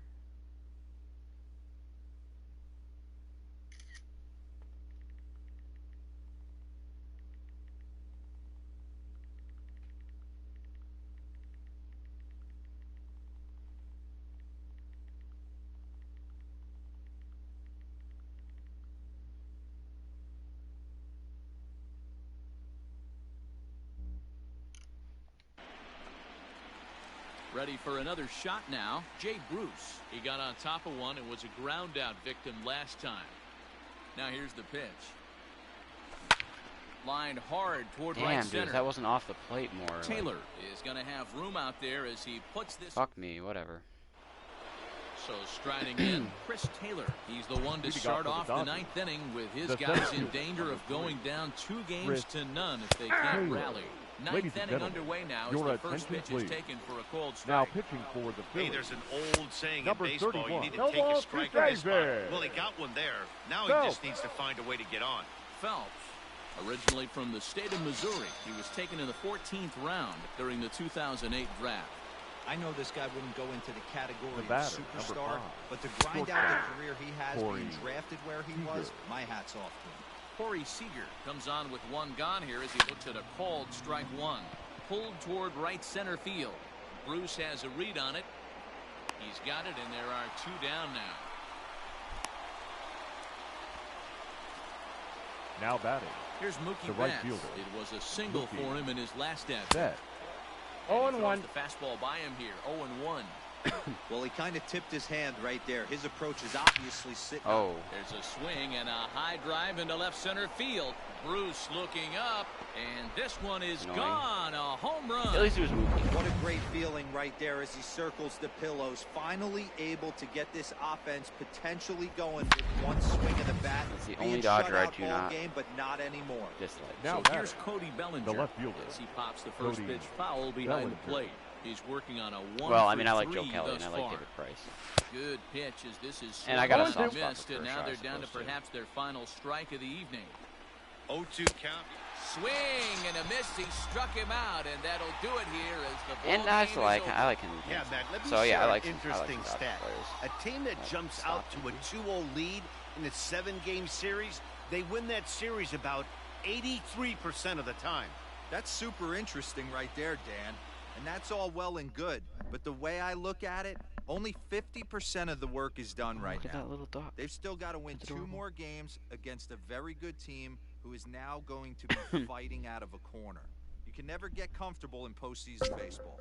Ready for another shot now. Jay Bruce. He got on top of one and was a ground out victim last time. Now here's the pitch. Lined hard toward right center. Dude, that wasn't off the plate more. Taylor is going to have room out there as he puts this. Fuck me, whatever. So striding in, Chris Taylor. He's the one to start off the ninth inning with his guys in danger of going down 2-0 to none if they can't rally. Ninth inning underway now as the first pitch is taken for a cold strike. Now pitching for the Phillies. Hey, there's an old saying in baseball, you need to take a strike on this spot. Well, he got one there. Now he just needs to find a way to get on. Phelps, originally from the state of Missouri, he was taken in the 14th round during the 2008 draft. I know this guy wouldn't go into the category of batter, superstar, but to grind out the career he has being drafted where he was, my hat's off to him. Corey Seager comes on with one gone here as he looks at a called strike one. Pulled toward right center field. Bruce has a read on it. He's got it, and there are 2 down now. Now batting. Here's Mookie the right Betts. fielder. It was a single for him in his last at bat. 0-1. The fastball by him here. 0-1. Well, he kind of tipped his hand right there. His approach is obviously sitting. Oh. There's a swing and a high drive into left center field. Bruce looking up, and this one is gone. A home run. At least it was Mookie. What a great feeling right there as he circles the pillows. Finally able to get this offense potentially going with one swing of the bat. That's the only Dodger I do not game, but not anymore. dislike. Now here's Cody Bellinger. The left fielder. As he pops the first pitch foul behind the plate. He's working on a 1 Well, I mean, I like Joe Kelly and I like David Price. Good pitch as this is and I got a soft spot missed, for and now Kershaw, they're down to perhaps their final strike of the evening. 0-2 count. Swing and a miss. He struck him out, and that'll do it here as the ball And I like him. Yeah, Matt, let me so yeah, share I like an interesting stat. players. A team that jumps out to a 2-0 lead in a 7-game series, they win that series about 83% of the time. That's super interesting right there, Dan. And that's all well and good. But the way I look at it, only 50% of the work is done right now. That little dog. They've still got to win 2 more games against a very good team who is now going to be fighting out of a corner. You can never get comfortable in postseason baseball.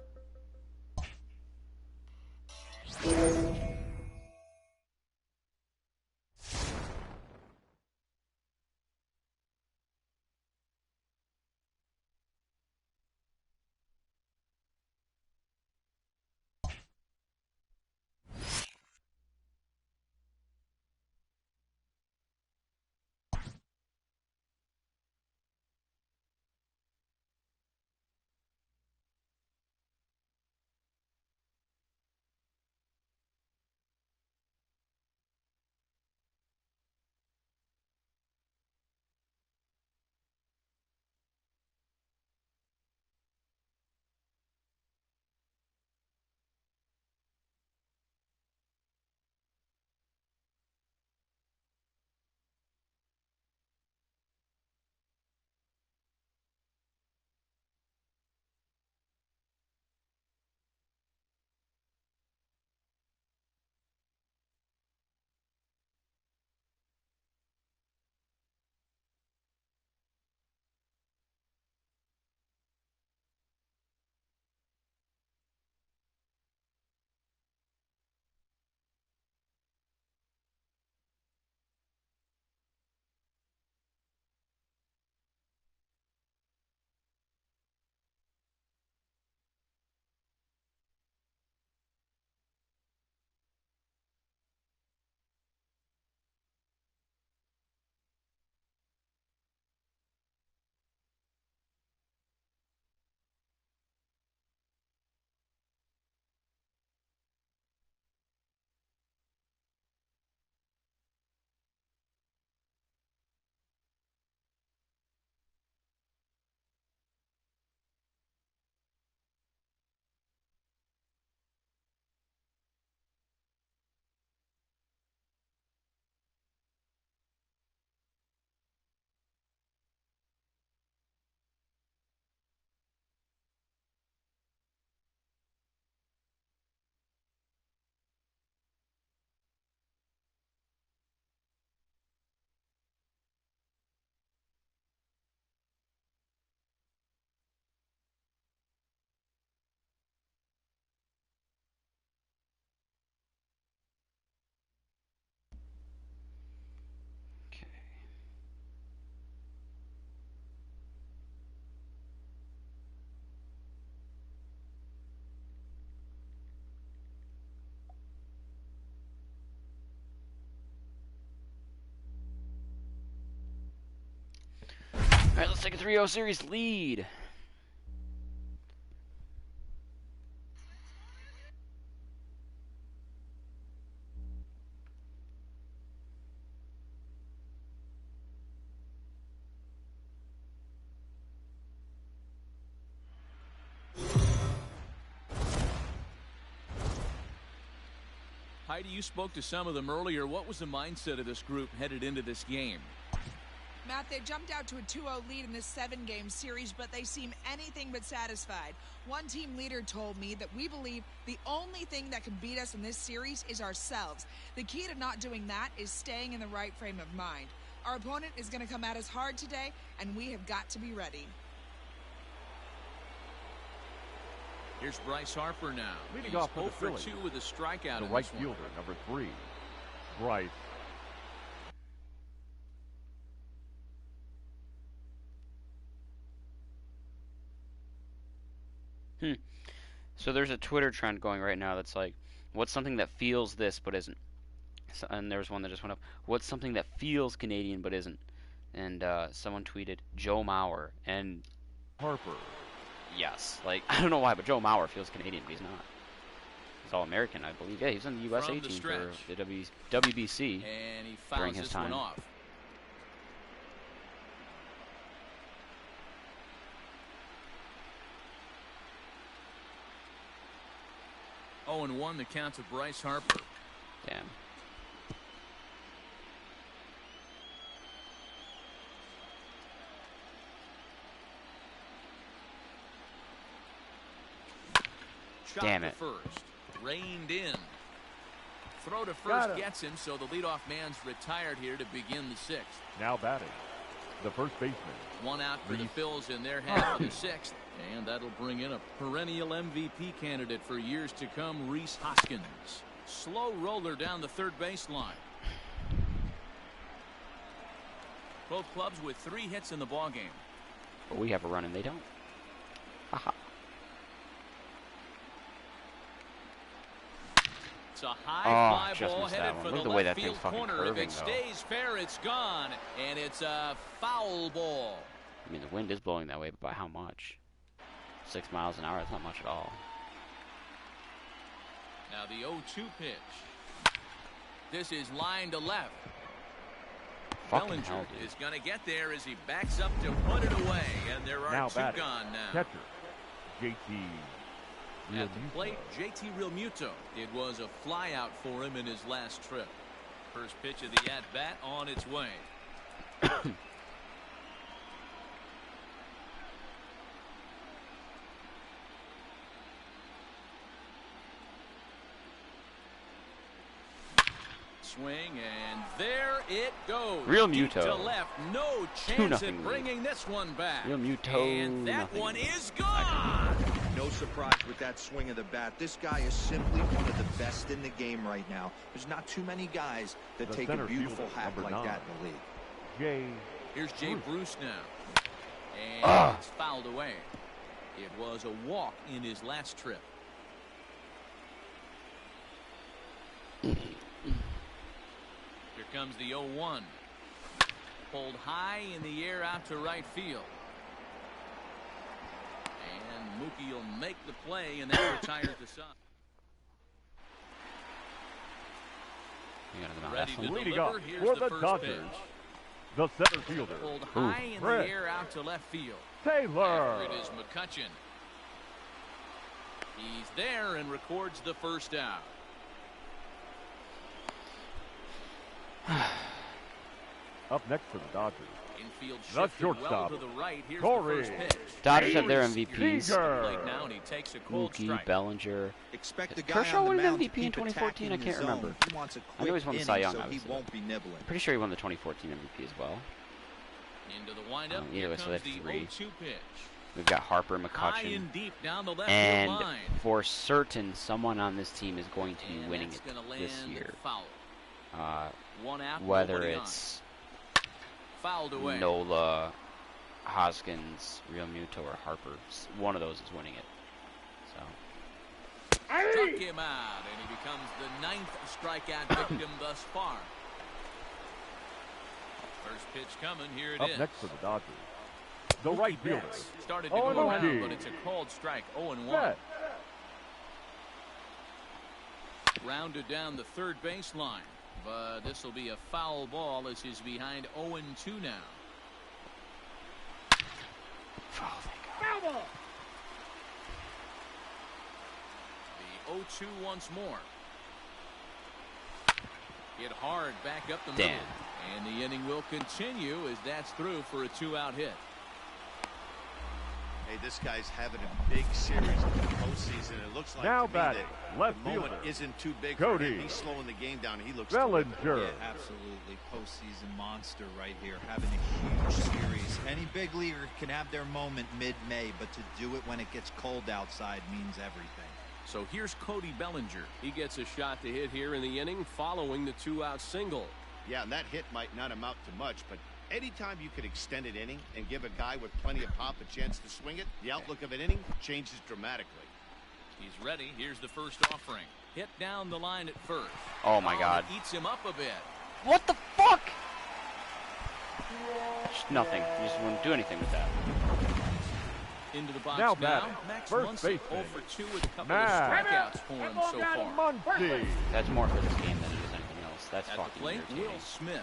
take a 3-0 series lead. Heidi, you spoke to some of them earlier. What was the mindset of this group headed into this game? Matt, they jumped out to a 2-0 lead in this 7-game series, but they seem anything but satisfied. One team leader told me that we believe the only thing that can beat us in this series is ourselves. The key to not doing that is staying in the right frame of mind. Our opponent is going to come at us hard today, and we have got to be ready. Here's Bryce Harper now. Leading off for the Phillies, 2 with a strikeout. The right fielder, number 3, Bryce. So there's a Twitter trend going right now that's like, what's something that feels this but isn't? So, and there's one that just went up. What's something that feels Canadian but isn't? And someone tweeted Joe Mauer and Harper. Yes, like I don't know why, but Joe Mauer feels Canadian, but he's not. He's all-American, I believe. Yeah, he was on the USA team for the WBC and he during his time. Off. 0-1 the count to Bryce Harper. Damn. Shot Damn it. First. Reined in. Throw to first gets him, so the leadoff man's retired here to begin the 6th. Now batting, the first baseman. 1 out for the Phils in their half of the 6th. And that'll bring in a perennial MVP candidate for years to come, Rhys Hoskins. Slow roller down the third baseline. Both clubs with 3 hits in the ballgame. But we have a run and they don't. Haha. It's a high fly ball missed headed that for one. Look the at the way left that thing's field fucking corner. If curving, it though. stays fair, it's gone. And it's a foul ball. I mean, the wind is blowing that way, but by how much? 6 miles an hour, that's not much at all. Now the 0-2 pitch. This is line to left. Fucking hell, dude. Is going to get there as he backs up to put it away. And there are Now 2 batting, gone now. catcher, JT At the plate, JT Realmuto. It was a fly out for him in his last trip. First pitch of the at-bat on its way. Swing, and there it goes. Realmuto. Deep to left, no chance at bringing this one back. Realmuto. And that one is gone. No surprise with that swing of the bat. This guy is simply one of the best in the game right now. There's not too many guys that take a beautiful hack like that in the league. Here's Jay Bruce now. And it's fouled away. It was a walk in his last trip. Here comes the 0-1. Pulled high in the air out to right field. And Mookie will make the play, and that retires the side. Ready to leading deliver. up Here's for the the first Dodgers, pitch. the center fielder. Pulled high in the air out to left field. Taylor. There it is, McCutchen. He's there and records the first out. Up next for the Dodgers, Infield the shifted well shortstop, to the right. Here's Corey. the first pitch. Dodgers have their MVPs. Now, and he takes a cold Mookie, strike. Bellinger. Expect the guy Kershaw on the won an mound to MVP in keep 2014. I attacking can't the remember. zone. He wants a I know he's won the Cy quick Young, inning, so he obviously. won't be nibbling. Pretty sure he won the 2014 MVP as well. Into the windup. Either Here way, so comes that's the 3. 0-2 pitch. We've got Harper, High McCutchen, and deep down the left and field line. for certain, someone on this team is going to be And winning that's it gonna this land year. Foul. 1 out, Whether nobody on. it's Fouled away. Nola, Hoskins, Realmuto, or Harper, one of those is winning it. So Struck him out, and he becomes the 9th strikeout victim thus far. First pitch coming. Here it is. Up next for the Dodgers, The right fielder. Started to go around, but it's a called strike. 0-1. Rounded down the third baseline, but this will be a foul ball as he's behind 0-2 now. Foul ball. The 0-2 once more. Hit hard back up the middle. And the inning will continue as that's through for a 2-out hit. Hey, this guy's having a big series in the postseason. It looks like now to me that the moment isn't too big for him. He's slowing the game down. He looks Bellinger. Yeah, absolutely. Postseason monster right here. Having a huge series. Any big leaguer can have their moment mid-May, but to do it when it gets cold outside means everything. So here's Cody Bellinger. He gets a shot to hit here in the inning following the 2-out single. Yeah, and that hit might not amount to much, but anytime you could extend an inning and give a guy with plenty of pop a chance to swing it, the outlook of an inning changes dramatically. He's ready. Here's the first offering. Hit down the line at first. Oh, my God. Eats him up a bit. What the fuck? Just nothing. You just wouldn't do anything with that. Into the box now. Max First Muncy 0 for 2 with a couple of strikeouts for him so far. That's more for this game than it is anything else. That's at fucking the plate, irritating. Will Smith,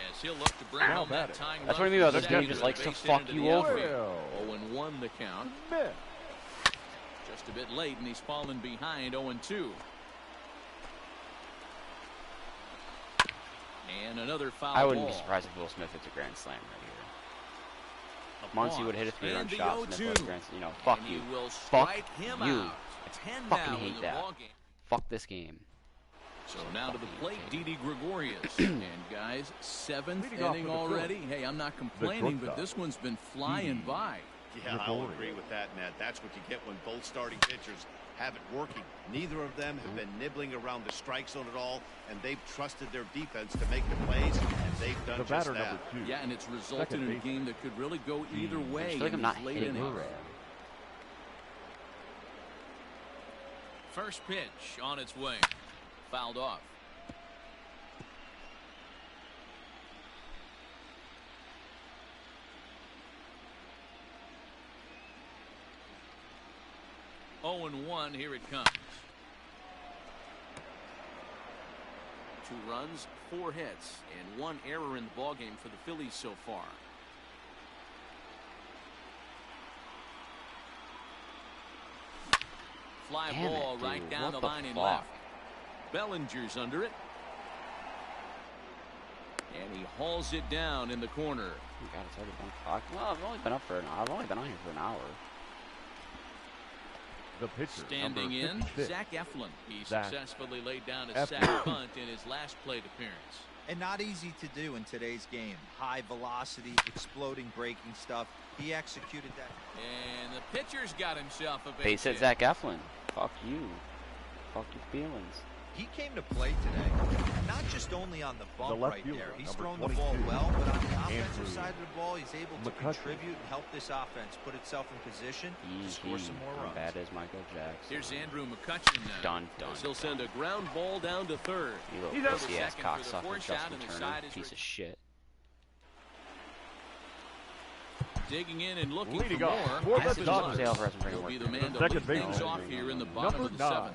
as he'll look to bring home that tying That's what I mean about this game. He just likes to fuck you over. 0-1 the count. Just a bit late, and he's fallen behind 0-2. And another foul ball. I wouldn't be surprised if Will Smith hits a grand slam right here. Muncy would hit a 3-run shot. Smith would grand slam. You know, fuck you. Fuck you. I fucking hate that. Fuck this game. So now to the plate, Didi Gregorius. And guys, 7th inning already. Hey, I'm not complaining, but this one's been flying by. Yeah, I'll agree with that, Nat. That's what you get when both starting pitchers have it working. Neither of them have been nibbling around the strike zone at all, and they've trusted their defense to make the plays, and they've done just that. Yeah, and it's resulted in a game that could really go either way. I feel like I'm not hitting it. First pitch on its way. Fouled off. Oh, and 1, here it comes. 2 runs, 4 hits, and 1 error in the ballgame for the Phillies so far. Fly ball right down the line and left. Bellinger's under it. And he hauls it down in the corner. Oh my God, it's already 1 o'clock. Well, I've only been on here for an hour. The pitcher, standing in, Zach Eflin. He successfully laid down a sac bunt in his last plate appearance. And not easy to do in today's game. High velocity, exploding, breaking stuff. He executed that. And the pitcher's got himself a base Base hit Zach Eflin. Fuck you. Fuck your feelings. He came to play today, not just only on the bump right there. He's thrown the ball well, but on the offensive side of the ball, he's able to contribute and help this offense put itself in position to score some more runs. Bad as Michael Jackson. Here's Andrew McCutchen now. Done. He'll send a ground ball down to third. You little pussy-ass cocksucker, Justin Turner, piece of shit. Digging in and looking for more. I said Jose Alvarez and bring him He'll be the man to lead things off here in the bottom of the 7th.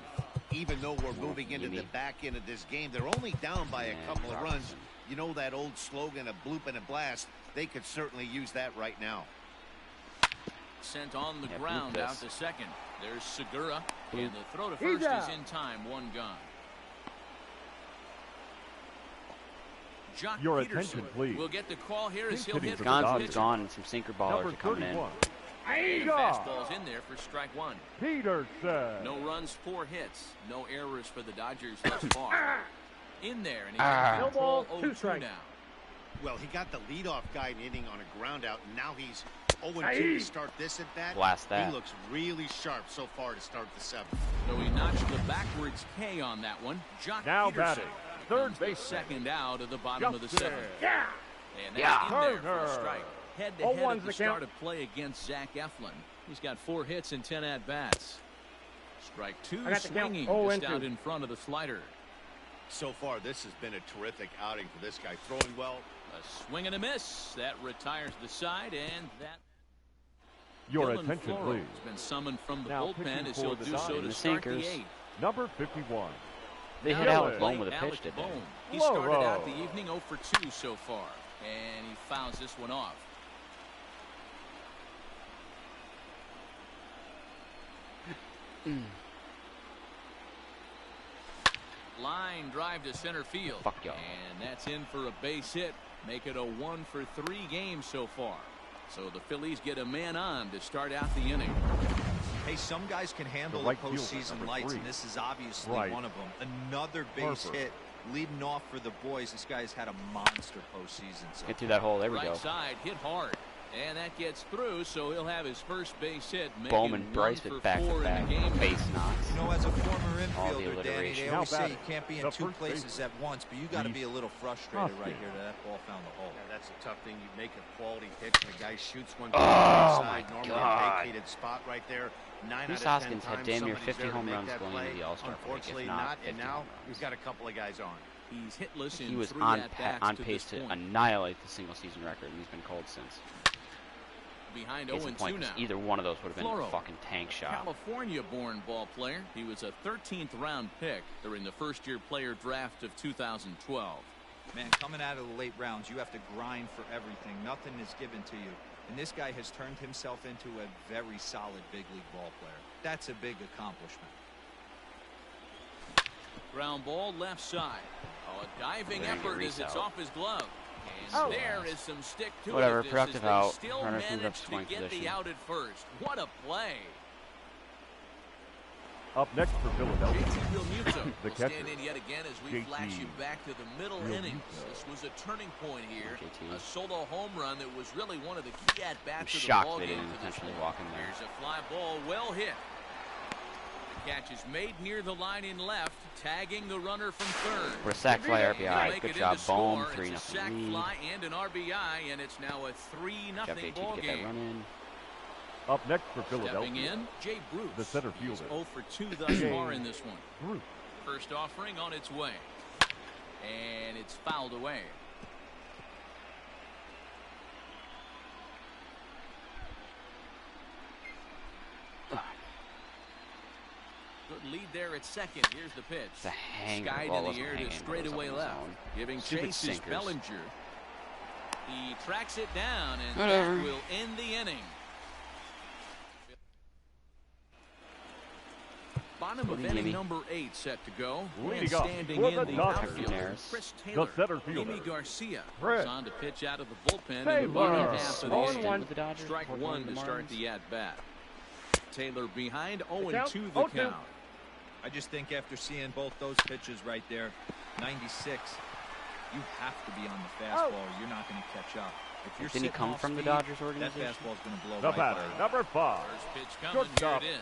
Even though we're moving into the back end of this game, they're only down by a couple of runs. You know that old slogan, a bloop and a blast? They could certainly use that right now. Sent on the ground out to second. There's Segura. And the throw to first is in time. 1 gone. Jock Your Peterson attention, please. will get the call here as he'll hit Gonzalez gone and some sinker ballers are coming in. Fastball's in there for strike 1. Peterson. No runs, 4 hits. No errors for the Dodgers thus far. In there, and he's control 0-2 now. Well, he got the leadoff guy in the inning on a ground out, and now he's 0-2 to start this at bat. Blast that. He looks really sharp so far to start the 7th. So he notched the backwards K on that one. Jock now Peterson. batting. Third base. Second out of the bottom of the 7th. Yeah. And that's in there for a strike. Head-to-head at the start of play against Zach Eflin. He's got 4 hits and 10 at-bats. Strike 2 swinging just out in front of the slider. So far, this has been a terrific outing for this guy. Throwing well. A swing and a miss. That retires the side, and that Your Dylan attention, Floro please. has been summoned from the Now bullpen pitching as for he'll the do so to Dodgers. start the Sinkers. 8th. Number 51. They hit Alex Bone with a pitch, didn't they? He started out the evening 0 for 2 so far, and he fouls this one off. Line drive to center field. Fuck y'all. And that's in for a base hit. Make it a 1 for 3 games so far. So the Phillies get a man on to start out the inning. Hey, some guys can handle The right the postseason lights, and this is obviously one of them. Another base hit leading off for the boys. This guy's had a monster postseason. So. Get through that hole. There we go. Right side hit hard. And that gets through, so he'll have his first base hit. Bowman, Bryce with back-to-back base knocks. You know, as a former infielder, Danny, they always say you can't be in two places at once, but you got to be a little frustrated right here that ball found the hole. Yeah, that's a tough thing. You make a quality pitch, and the guy shoots one. Oh, my normally God. a vacated spot right there. 9 Chris out of 10 Hoskins had times damn near somebody's 50 there to home make runs that going play. into the All-Star break. Unfortunately If not, and now he's got a couple of guys on. He's hitless in he was 3 on at-bats pace to this point. annihilate the single-season record, and he's been cold since. Behind Case in 0-2 point, now. Either one of those would have been Floro, a fucking tank shot. California-born ball player. He was a 13th round pick during the first-year player draft of 2012. Man, coming out of the late rounds, you have to grind for everything. Nothing is given to you. And this guy has turned himself into a very solid big league ball player. That's a big accomplishment. Ground ball left side. Oh, a diving effort as it's off his glove. And Oh. there is some stick to Whatever, it. productive They out. still Runners move up managed to to scoring get position. the out at first. What a play. Up next for Philadelphia. JT Realmuto The will catcher, stand in yet again as we JT flash you back to the middle Realmuto. innings. This was a turning point here. JT. A solo home run that was really one of the key I'm at-bats of the shocked ball they game didn't to this intentionally point. walk in there. Here's a fly ball well hit. The catch is made near the line in left, tagging the runner from third. We're a sack fly He'll RBI. make Good it job, into Bohm. score. 3-0 It's a sack lead. fly and an RBI, and it's now a 3-0 Jeff JT ball to get that game. run in. Up next for Stepping Philadelphia. in, Jay Bruce. The center He's fielder. 0 for 2 thus far in this one. Bruce. First offering on its way. And it's fouled away. Good lead there at second. Here's the pitch. It's a hanger. Skied Ball in the wasn't air hanging, to but it was straightaway up in the left. zone. Giving Stupid chase is sinkers. Bellinger. He tracks it down, and Whatever. that will end the inning. Bottom of inning number 8 set to go. Leading And up standing for in the the Dodgers. outfielder, Chris Taylor. The center fielder, Amy Garcia Chris is on to pitch out of the bullpen in the Taylor. bottom half of the 0-1 inning. with the Dodgers. Strike 4-1 one with to the start Marlins. the at-bat. Taylor behind count, 0-2 the 0-2. count. I just think after seeing both those pitches right there, 96, you have to be on the fastball or you're not going to catch up. If you're Didn't he sitting come off from the speed, Dodgers that organization? fastball's going to blow The right by batter, you. number 5. First pitch coming, Shortstop, here it is.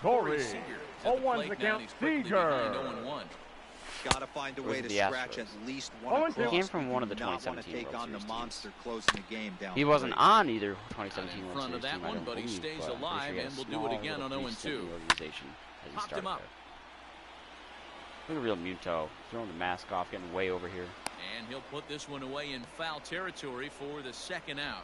Corey. Seager at the 0-1's plate the now, count. he's quickly Seager. behind 0-1. Got to find a way Those to are the scratch Astros. at least Oh, one and across. He came from one of the You do not want to 2017 take World on the Series monster closing the game down. He wasn't on either 2017 in World front Series of that team, I one, don't but he believe, stays but I'm pretty alive sure he had and a will do it small again on little 0-2. brief stint in the organization as he Popped him started up. there. Look at Real Muto throwing the mask off, getting way over here. And he'll put this one away in foul territory for the second out.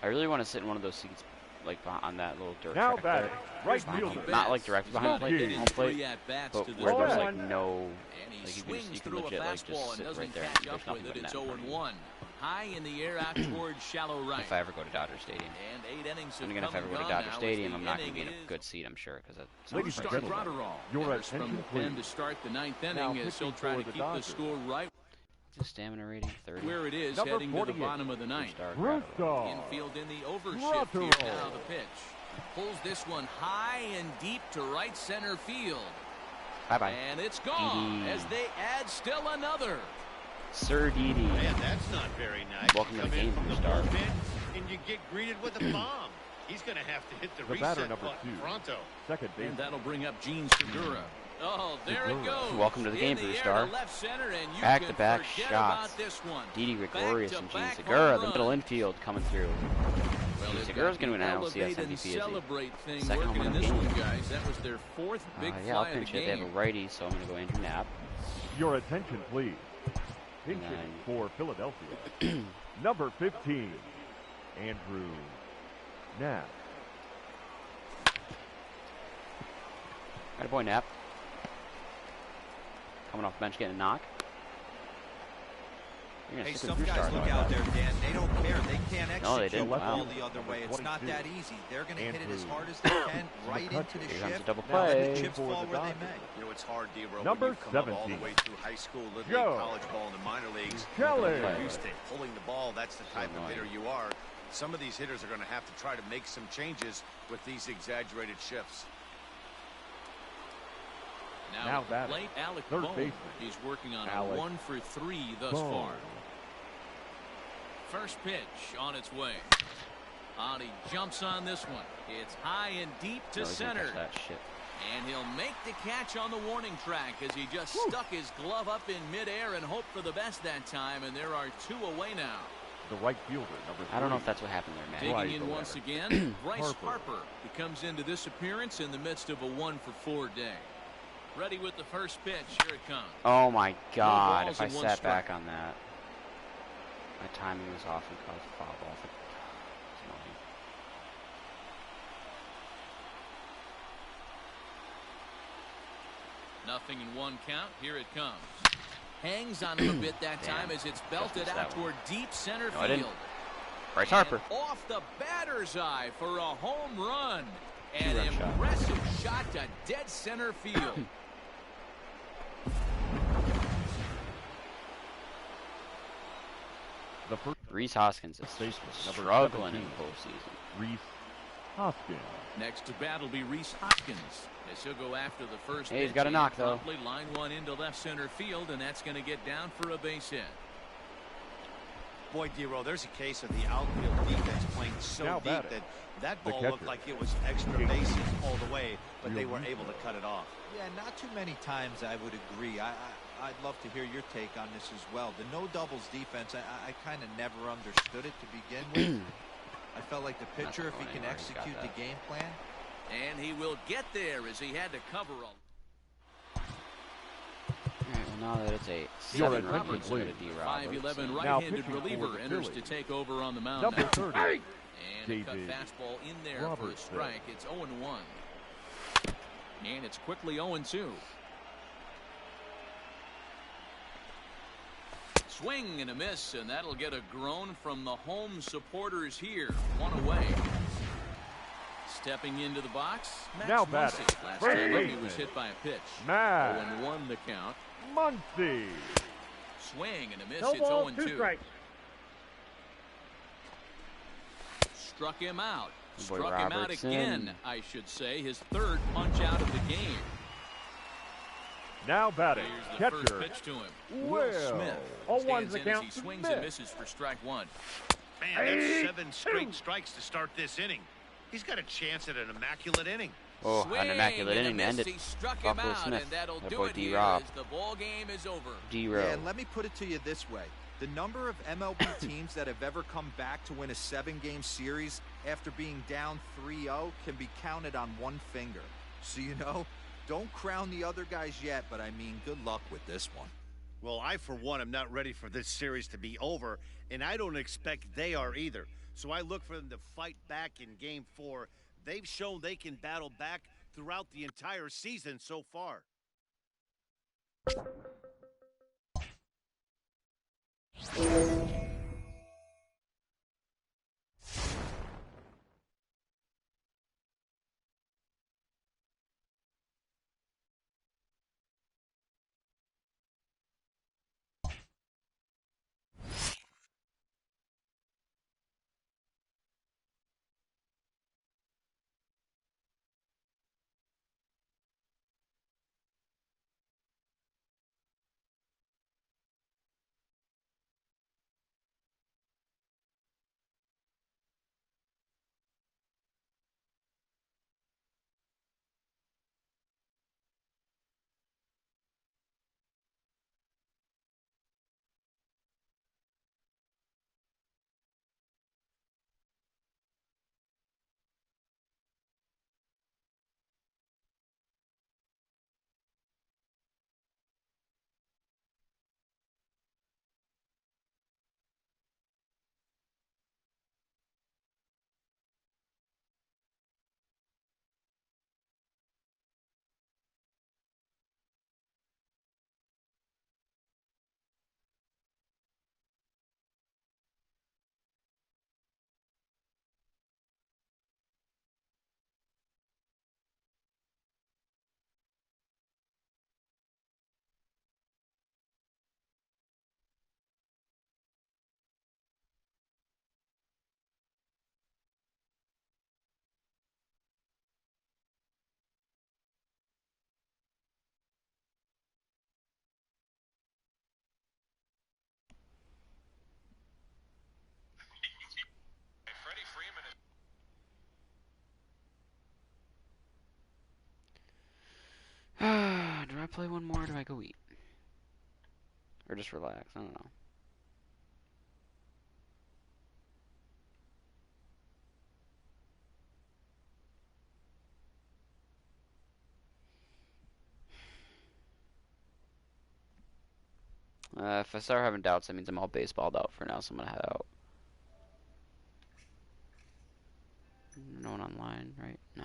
I really want to sit in one of those seats, like on that little dirt Now track batting, there. right Behind fielder. home. Not like directly behind the plate, Smokey. home plate, Three at-bats but to this where there's point. like no, And he like you swings can through a legit like fastball just and sit doesn't right there. catch There's up nothing with but it. It's net in front of you. 0-1. High in the air out towards shallow right. If I ever go to Dodger Stadium. And 8 innings And have again, if I come ever go to and gone Dodger now as Stadium, the I'm not going to be in inning a is good seat, I'm sure, because that's Ladies and Start gentlemen, Gratterall. your Enters from attention, the pen please. to start the 9th Now inning as he'll pitching try for to the keep the Dodgers. score right the stamina rating 30. where it is, Number heading to the 48. bottom of the 9th. Rooster. Infield in the overshift here Gratterall. now. The pitch pulls this one high and deep to right center field. Bye-bye. And it's gone Didi. as they add still another. Sir Didi. Man, that's not very nice. Welcome to Come the in game, from the Star. bullpen, and you get greeted with a bomb. He's going to have to hit the batter, reset number button 2. pronto. Second base. And that'll bring up Gene Segura. Oh, there it goes. Welcome to the game, In the Bruce air Star. to left center, and you Back-to-back can forget shots. about this one. Didi Gregorius and Gene Back-to-back Segura, home the middle run. infield coming through. Well, Gene they've Segura's got going to win the an NLCS elevate and MVP, is he? celebrate thing Second working home in run this of the one, game. guys. That was their 4th big Yeah, I'll fly of the pinch it. They have a game. righty, so I'm going to go Andrew Knapp. Your attention, please. Pinching Nine. for Philadelphia. Number 15, Andrew Knapp. Attaboy, Nap. Coming off the bench, getting a knock. Hey, some guys look out there, Dan. They don't care. They can't execute the ball the other way. It's not that easy. They're going to hit it as hard as they can, right into the shift. Double Now let play. the chips fall where they may. You know, it's hard, D-Row, Number when you come up all the 17. way through high school, little league, college ball, and the minor leagues. Kelly. You're used to pulling the ball. That's the type of hitter you are. Some of these hitters are going to have to try to make some changes with these exaggerated shifts. Now late Alec Bohm. He's working on a 1 for 3 thus far. First pitch on its way. He jumps on this one. It's high and deep to center. That shit. And he'll make the catch on the warning track as he just stuck his glove up in midair and hoped for the best that time. And there are 2 away now. The right fielder, number 3. I don't know if that's what happened there, man. Digging in once again, Bryce Harper. He comes into this appearance in the midst of a 1 for 4 day. Ready with the first pitch. Here it comes. Oh my God! If I sat back on that, my timing was off and caused a foul ball. Nothing in 1 count. Here it comes. Hangs on him a bit that time as it's belted out toward deep center field. Bryce Harper. Off the batter's eye for a home run. An impressive shot to dead center field. Rhys Hoskins is struggling in the postseason. Rhys Hoskins. Next to bat will be Rhys Hoskins. As he'll go after the first pitch. He's got a knock, though. Promptly line one into left center field, and that's going to get down for a base hit. Boy, D-Row, there's a case of the outfield defense playing so deep that ball looked like it was extra bases all the way, but they were able to cut it off. Yeah, not too many times I would agree. I'd love to hear your take on this as well. The no doubles defense, I kind of never understood it to begin with. I felt like the pitcher, if he can execute the game plan. And he will get there as he had to cover a... Now that it's a 7-run lead to D. Roberts. 5'11" right-handed reliever enters to take over on the mound Number now. 30. And a cut fastball in there for a strike. It's 0-1. And it's quickly 0-2. Swing and a miss, and that'll get a groan from the home supporters here. 1 away. Stepping into the box, Max now Muncy. batting. Last time he was hit by a pitch. 0-1 the count. Muncy. Swing and a miss. No It's ball, 0-2. 2 strikes. Struck him out. Boy, Struck him out Robertson. again, I should say. His 3rd punch out of the game. Now batting. Here's the Catcher. first pitch to him. Will Smith. 0-1's Stands the in as count he to swings Smith. and misses for strike 1. Man, that's 7 straight strikes to start this inning. He's got a chance at an immaculate inning. Oh, Swing an immaculate and a inning to end miss. it. He struck him Buffalo out, Smith. and that'll That do boy it here D-Rob. as the ball game is over. D-Rob. Yeah, and let me put it to you this way. The number of MLB teams that have ever come back to win a 7-game series after being down 3-0 can be counted on one finger. So, you know, don't crown the other guys yet, but I mean, good luck with this one. Well, I, for one, am not ready for this series to be over, and I don't expect they are either. So I look for them to fight back in Game 4. They've shown they can battle back throughout the entire season so far. I play one more or do I go eat? Or just relax? I don't know. If I start having doubts, that means I'm all baseballed out for now, so I'm gonna head out. No one online, right? No.